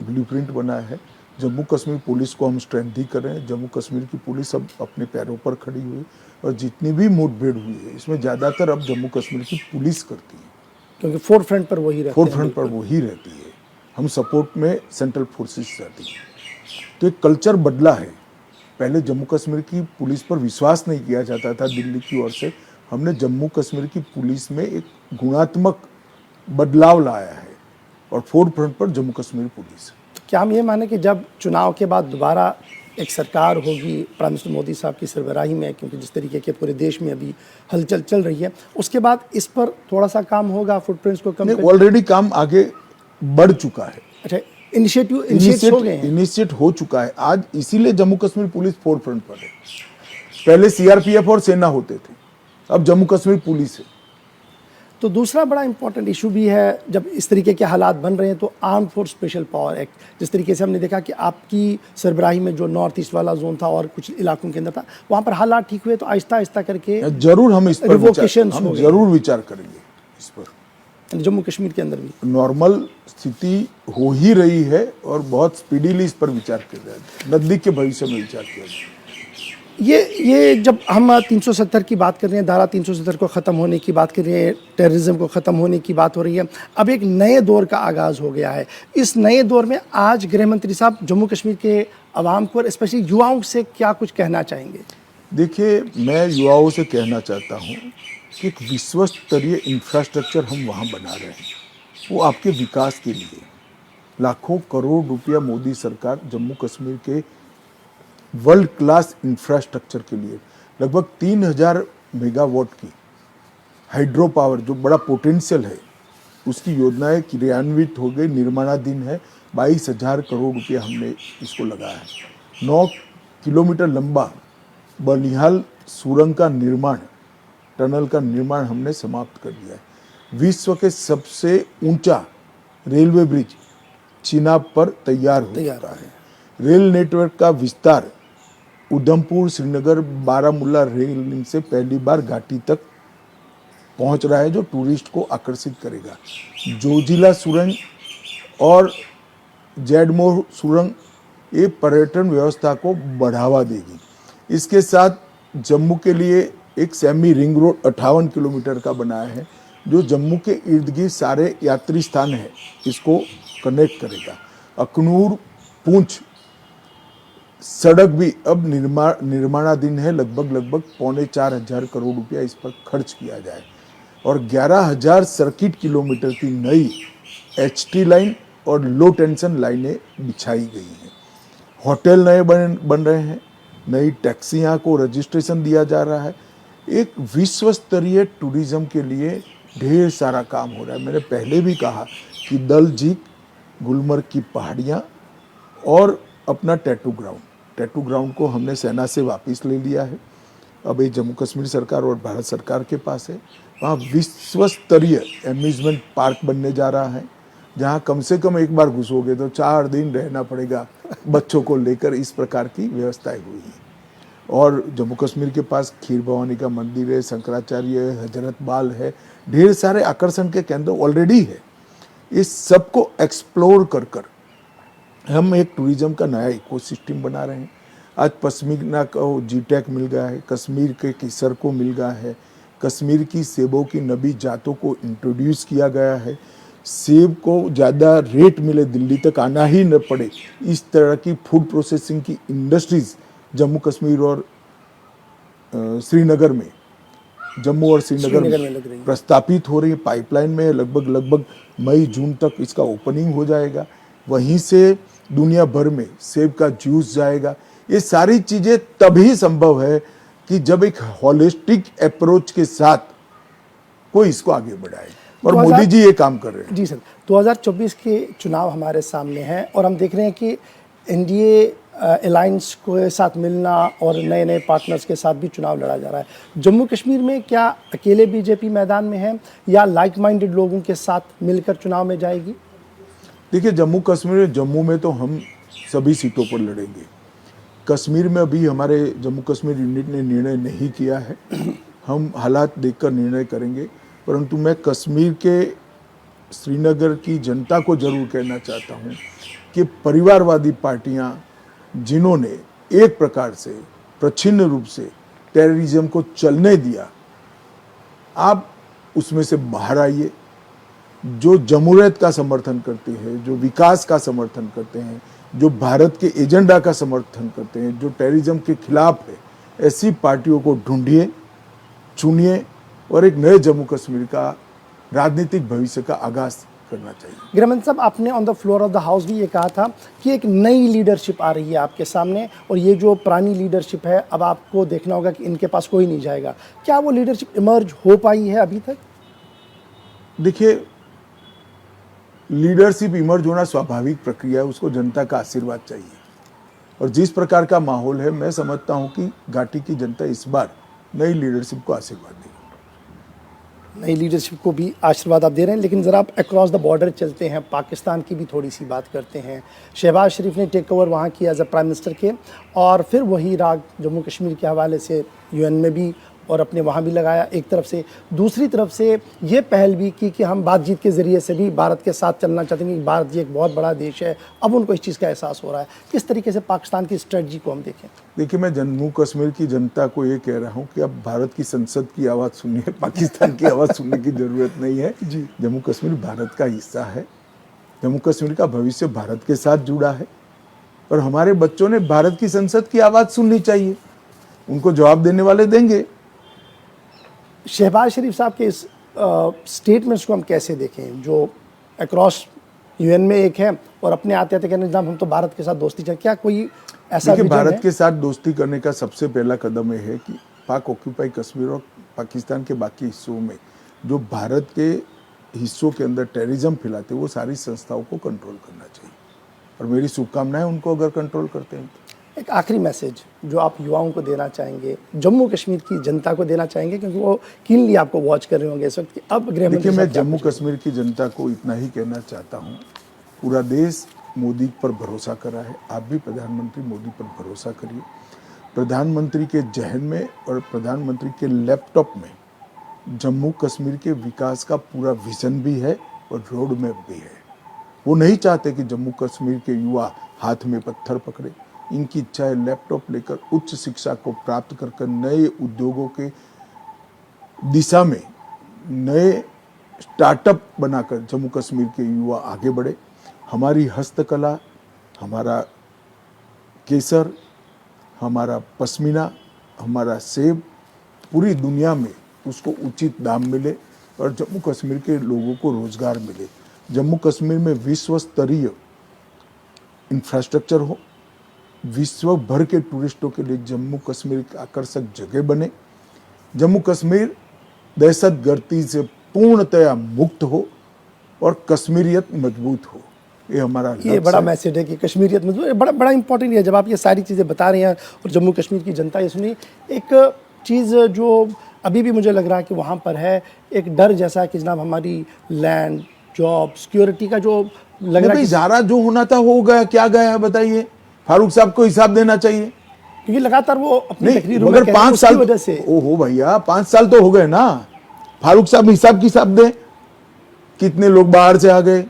B: ब्लूप्रिंट बनाया है। जम्मू कश्मीर पुलिस को हम स्ट्रेंथी कर रहे हैं। जम्मू कश्मीर की पुलिस अब अपने पैरों पर खड़ी हुई और जितनी भी मुठभेड़ हुई है इसमें ज़्यादातर अब जम्मू कश्मीर की पुलिस करती है,
A: क्योंकि फोर फ्रंट पर वही
B: रहती है। हम सपोर्ट में सेंट्रल फोर्सेस रहती है। तो एक कल्चर बदला है। पहले जम्मू कश्मीर की पुलिस पर विश्वास नहीं किया जाता था दिल्ली की ओर से। हमने जम्मू कश्मीर की पुलिस में एक गुणात्मक बदलाव लाया है और फोर्थ फ्रंट पर जम्मू कश्मीर पुलिस।
A: तो क्या हम ये माने कि जब चुनाव के बाद दोबारा एक सरकार होगी प्राइम मिनिस्टर मोदी साहब की सरबराही में, क्योंकि जिस तरीके के पूरे देश में अभी हलचल चल रही है, उसके बाद इस पर थोड़ा सा काम होगा, फुटप्रिंट्स को कम?
B: ऑलरेडी काम आगे बढ़ चुका है।
A: अच्छा, इनिशिएट
B: हो चुका है आज। इसीलिए Jammu Kashmir police fourth front पर है। पहले सीआरपीएफ और सेना होते थे, अब जम्मू कश्मीर पुलिस है।
A: तो दूसरा बड़ा इंपॉर्टेंट इशू भी है, जब इस तरीके के हालात बन रहे हैं तो arm force special power act, जिस तरीके से हमने देखा कि आपकी सरबराही में जो नॉर्थ ईस्ट वाला जोन था और कुछ इलाकों के अंदर था, वहाँ पर हालात ठीक हुए, तो आहिस्ता आहिस्ता करके
B: जरूर हम इस पर जरूर विचार करेंगे। इस पर
A: जम्मू कश्मीर के अंदर भी
B: नॉर्मल स्थिति हो ही रही है और बहुत स्पीडीली इस पर विचार किया जाए। नजदीक के भविष्य में विचार किया जाए।
A: ये जब हम 370 की बात कर रहे हैं, धारा 370 को ख़त्म होने की बात कर रहे हैं, टेररिज्म को ख़त्म होने की बात हो रही है, अब एक नए दौर का आगाज़ हो गया है। इस नए दौर में आज गृह मंत्री साहब जम्मू कश्मीर के आवाम को और स्पेशली युवाओं से क्या कुछ कहना चाहेंगे?
B: देखिए, मैं युवाओं से कहना चाहता हूँ कि एक विश्व स्तरीय इंफ्रास्ट्रक्चर हम वहाँ बना रहे हैं, वो आपके विकास के लिए। लाखों करोड़ रुपया मोदी सरकार जम्मू कश्मीर के वर्ल्ड क्लास इंफ्रास्ट्रक्चर के लिए, लगभग 3000 मेगावाट की हाइड्रो पावर, जो बड़ा पोटेंशियल है, उसकी योजनाएं क्रियान्वित हो गई, निर्माणाधीन है। 22,000 करोड़ रुपया हमने इसको लगाया है। 9 किलोमीटर लंबा बनिहाल सुरंग का निर्माण, टनल का निर्माण हमने समाप्त कर दिया है। विश्व के सबसे ऊंचा रेलवे ब्रिज चिनाब पर तैयार हो चुका है। रेल नेटवर्क का विस्तार उधमपुर, श्रीनगर, बारामूला रेल लिंक से पहली बार घाटी तक पहुंच रहा है, जो टूरिस्ट को आकर्षित करेगा। जोजिला सुरंग और जैडमोर सुरंग ये पर्यटन व्यवस्था को बढ़ावा देगी। इसके साथ जम्मू के लिए एक सेमी रिंग रोड 58 किलोमीटर का बनाया है, जो जम्मू के इर्द गिर्द सारे यात्री स्थान है इसको कनेक्ट करेगा। अखनूर, पुंछ सड़क भी अब निर्माणाधीन है, लगभग 3,400 करोड़ रुपया इस पर खर्च किया जाए और 11,000 सर्किट किलोमीटर की नई HT लाइन और लो टेंशन लाइनें बिछाई गई हैं। होटल नए बन रहे हैं, नई टैक्सियां को रजिस्ट्रेशन दिया जा रहा है। एक विश्व स्तरीय टूरिज्म के लिए ढेर सारा काम हो रहा है। मैंने पहले भी कहा कि दल झीक, गुलमर्ग की पहाड़ियाँ और अपना टैटू ग्राउंड को हमने सेना से वापस ले लिया है। अब ये जम्मू कश्मीर सरकार और भारत सरकार के पास है। वहाँ विश्व स्तरीय एम्यूजमेंट पार्क बनने जा रहा है, जहाँ कम से कम एक बार घुसोगे तो 4 दिन रहना पड़ेगा बच्चों को लेकर। इस प्रकार की व्यवस्थाएं हुई हैं। और जम्मू कश्मीर के पास खीर भवानी का मंदिर है, शंकराचार्य है, हजरत बाल है, ढेर सारे आकर्षण के केंद्र ऑलरेडी है। इस सबको एक्सप्लोर कर हम एक टूरिज्म का नया इकोसिस्टम बना रहे हैं। आज पश्मीना को जीटैग मिल गया है, कश्मीर के केसर को मिल गया है, कश्मीर की सेबों की नबी जातों को इंट्रोड्यूस किया गया है। सेब को ज़्यादा रेट मिले, दिल्ली तक आना ही न पड़े, इस तरह की फूड प्रोसेसिंग की इंडस्ट्रीज जम्मू कश्मीर और श्रीनगर में, जम्मू और श्रीनगर में प्रस्तापित हो रही है। पाइपलाइन में लगभग मई जून तक इसका ओपनिंग हो जाएगा। वहीं से दुनिया भर में सेब का जूस जाएगा। ये सारी चीज़ें तभी संभव है कि जब एक होलिस्टिक अप्रोच के साथ कोई इसको आगे बढ़ाए, और मोदी जी ये काम कर रहे हैं।
A: जी सर, 2024 के चुनाव हमारे सामने हैं और हम देख रहे हैं कि एनडीए अलायंस के साथ मिलना और नए नए पार्टनर्स के साथ भी चुनाव लड़ा जा रहा है। जम्मू कश्मीर में क्या अकेले बीजेपी मैदान में है या लाइक माइंडेड लोगों के साथ मिलकर चुनाव में जाएगी?
B: देखिए, जम्मू में तो हम सभी सीटों पर लड़ेंगे। कश्मीर में अभी हमारे जम्मू कश्मीर यूनिट ने निर्णय नहीं किया है। हम हालात देखकर निर्णय करेंगे। परंतु मैं कश्मीर के श्रीनगर की जनता को जरूर कहना चाहता हूँ कि परिवारवादी पार्टियाँ जिन्होंने एक प्रकार से प्रच्छिन्न रूप से टेररिज्म को चलने दिया, आप उसमें से बाहर आइए। जो जमहूरियत का समर्थन करते हैं, जो विकास का समर्थन करते हैं, जो भारत के एजेंडा का समर्थन करते हैं, जो टेररिज्म के खिलाफ है, ऐसी पार्टियों को ढूंढिए, चुनिए और एक नए जम्मू कश्मीर का राजनीतिक भविष्य का आगाज करना चाहिए।
A: गृहमंत्री साहब, आपने on the floor of the house भी ये कहा था कि एक नई लीडरशिप आ रही है आपके सामने और ये जो पुरानी लीडरशिप है अब आपको देखना होगा कि इनके पास कोई नहीं जाएगा। क्या वो लीडरशिप इमर्ज हो पाई है अभी तक?
B: देखिए, लीडरशिप इमर्ज होना स्वाभाविक प्रक्रिया है, उसको जनता का आशीर्वाद चाहिए। और जिस प्रकार का माहौल है, मैं समझता हूं कि घाटी की जनता इस बार नई लीडरशिप को आशीर्वाद देगी।
A: नई लीडरशिप को भी आशीर्वाद आप दे रहे हैं, लेकिन ज़रा आप अक्रॉस द बॉर्डर चलते हैं, पाकिस्तान की भी थोड़ी सी बात करते हैं। शहबाज शरीफ ने टेक ओवर वहाँ किया एज अ प्राइम मिनिस्टर के, और फिर वही राग जम्मू कश्मीर के हवाले से यूएन में भी और अपने वहाँ भी लगाया एक तरफ से। दूसरी तरफ से ये पहल भी की कि हम बातचीत के ज़रिए से भी भारत के साथ चलना चाहते हैं कि भारत ये एक बहुत बड़ा देश है। अब उनको इस चीज़ का एहसास हो रहा है। किस तरीके से पाकिस्तान की स्ट्रेटजी को हम देखें?
B: देखिए, मैं जम्मू कश्मीर की जनता को ये कह रहा हूँ कि अब भारत की संसद की आवाज़ सुनिए, पाकिस्तान की आवाज़ सुनने की ज़रूरत नहीं है। जी, जम्मू कश्मीर भारत का हिस्सा है। जम्मू कश्मीर का भविष्य भारत के साथ जुड़ा है और हमारे बच्चों ने भारत की संसद की आवाज़ सुननी चाहिए। उनको जवाब देने वाले देंगे।
A: शहबाज शरीफ साहब के इस स्टेटमेंट्स को हम कैसे देखें, जो अक्रॉस यूएन में एक है और अपने आते आते कहने हम तो भारत के साथ दोस्ती चाहते? क्या कोई ऐसा विजन है?
B: भारत के साथ दोस्ती करने का सबसे पहला कदम यह है कि पाक ऑक्यूपाई कश्मीर और पाकिस्तान के बाकी हिस्सों में जो भारत के हिस्सों के अंदर टेररिज्म फैलाते वो सारी संस्थाओं को कंट्रोल करना चाहिए, और मेरी शुभकामनाएं उनको अगर कंट्रोल करते हैं।
A: एक आखिरी मैसेज जो आप युवाओं को देना चाहेंगे, जम्मू कश्मीर की जनता को देना चाहेंगे, क्योंकि वो कीनली आपको वॉच कर रहे होंगे इस वक्त कि अब गृहमंत्री।
B: देखिए, मैं जम्मू कश्मीर की जनता को इतना ही कहना चाहता हूँ, पूरा देश मोदी पर भरोसा कर रहा है। आप भी प्रधानमंत्री मोदी पर भरोसा करिए। प्रधानमंत्री के जहन में और प्रधानमंत्री के लैपटॉप में जम्मू कश्मीर के विकास का पूरा विजन भी है और रोड मैप भी है। वो नहीं चाहते कि जम्मू कश्मीर के युवा हाथ में पत्थर पकड़े। इनकी इच्छा है लैपटॉप लेकर उच्च शिक्षा को प्राप्त कर नए उद्योगों के दिशा में नए स्टार्टअप बनाकर जम्मू कश्मीर के युवा आगे बढ़े। हमारी हस्तकला, हमारा केसर, हमारा पश्मीना, हमारा सेब पूरी दुनिया में उसको उचित दाम मिले और जम्मू कश्मीर के लोगों को रोजगार मिले। जम्मू कश्मीर में विश्व स्तरीय इंफ्रास्ट्रक्चर हो, विश्व भर के टूरिस्टों के लिए जम्मू कश्मीर एक आकर्षक जगह बने, जम्मू कश्मीर दहशतगर्दी से पूर्णतया मुक्त हो और कश्मीरियत मजबूत हो। ये हमारा
A: ये बड़ा मैसेज है कि कश्मीरियत मजबूत, बड़ा बड़ा इंपॉर्टेंट है। जब आप ये सारी चीज़ें बता रहे हैं और जम्मू कश्मीर की जनता ये सुनी, एक चीज़ जो अभी भी मुझे लग रहा है कि वहाँ पर है, एक डर जैसा कि जनाब हमारी लैंड, जॉब, सिक्योरिटी का जो लग रहा है,
B: ज़ारा जो होना था हो गया, क्या गया है बताइए? फारूक साहब को हिसाब देना चाहिए,
A: क्योंकि लगातार वो अपनी तकरीरों में
B: मगर
A: कह रहे हैं
B: 5 साल
A: उसकी वजह से।
B: ओहो भैया 5 साल तो हो गए ना। फारूक साहब हिसाब दें, कितने लोग बाहर से आ गए,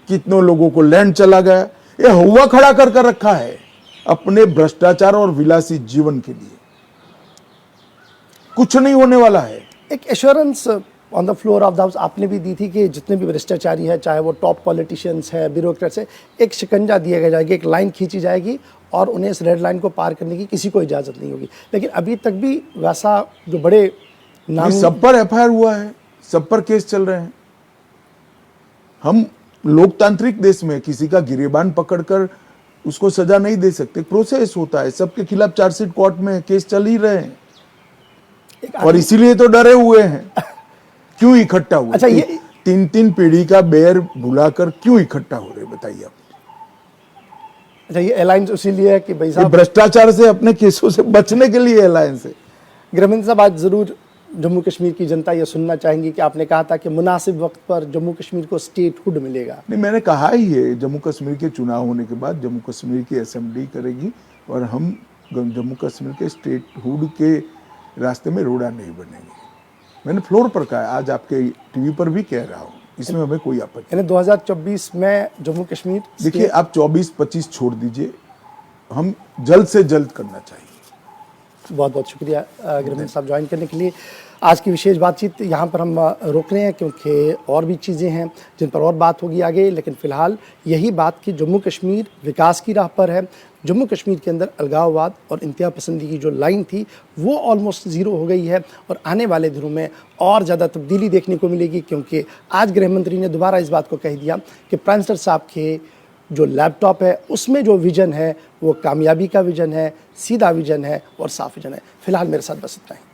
B: कितनों लोगों को लैंड चला गया। ये हुआ खड़ा कर रखा है अपने भ्रष्टाचार और विलासी जीवन के लिए। कुछ नहीं होने वाला है।
A: एक assurance on the floor of the house आपने भी दी थी कि जितने भी भ्रष्टाचारी हैं, चाहे वो टॉप पॉलिटिशियंस हैं, ब्यूरोक्रेट्स हैं, एक शिकंजा दिया जाएगा, एक लाइन खींची जाएगी और उन्हें इस रेड लाइन को पार करने की किसी को इजाज़त नहीं होगी। लेकिन अभी तक भी वैसा जो बड़े नाम,
B: सब पर एफआईआर हुआ है, सब पर केस चल रहे हैं। हम लोकतांत्रिक देश में किसी का गिरेबान पकड़कर उसको सजा नहीं दे सकते। प्रोसेस होता है, सबके खिलाफ चार्जशीट कोर्ट में केस चल ही रहे हैं और इसीलिए तो डरे हुए हैं। क्यों इकट्ठा हुए?
A: अच्छा, ये
B: 3 पीढ़ी का बेर भुलाकर क्यों इकट्ठा हो रहे बताइए आप?
A: अच्छा, ये अलायंस इसीलिए है कि भाई साहब
B: भ्रष्टाचार से, अपने केसों से बचने के लिए अलायंस है।
A: गृहमंत्री साहब, आज जरूर जम्मू कश्मीर की जनता ये सुनना चाहेंगी कि आपने कहा था कि मुनासिब वक्त पर जम्मू कश्मीर को स्टेटहुड मिलेगा।
B: नहीं, मैंने कहा ही है, जम्मू कश्मीर के चुनाव होने के बाद जम्मू कश्मीर की असेंबली करेगी और हम जम्मू कश्मीर के स्टेटहुड के रास्ते में रोड़ा नहीं बनेंगे। मैंने फ्लोर पर कहा, आज आपके टीवी पर भी कह रहा हूँ, इसमें हमें कोई आपत्ति।
A: यानी 2024 में जम्मू कश्मीर,
B: देखिए आप 24-25 छोड़ दीजिए, हम जल्द से जल्द करना चाहिए।
A: बहुत बहुत शुक्रिया गृहमंत्री साहब ज्वाइन करने के लिए। आज की विशेष बातचीत यहाँ पर हम रोक रहे हैं क्योंकि और भी चीज़ें हैं जिन पर और बात होगी आगे, लेकिन फ़िलहाल यही बात कि जम्मू कश्मीर विकास की राह पर है। जम्मू कश्मीर के अंदर अलगाववाद और इंतहा पसंदी की जो लाइन थी वो ऑलमोस्ट ज़ीरो हो गई है और आने वाले दिनों में और ज़्यादा तब्दीली देखने को मिलेगी, क्योंकि आज गृहमंत्री ने दोबारा इस बात को कह दिया कि प्राइम मिनिस्टर साहब के जो लैपटॉप है उसमें जो विज़न है वो कामयाबी का विज़न है, सीधा विज़न है और साफ विज़न है। फ़िलहाल मेरे साथ बस इतना ही।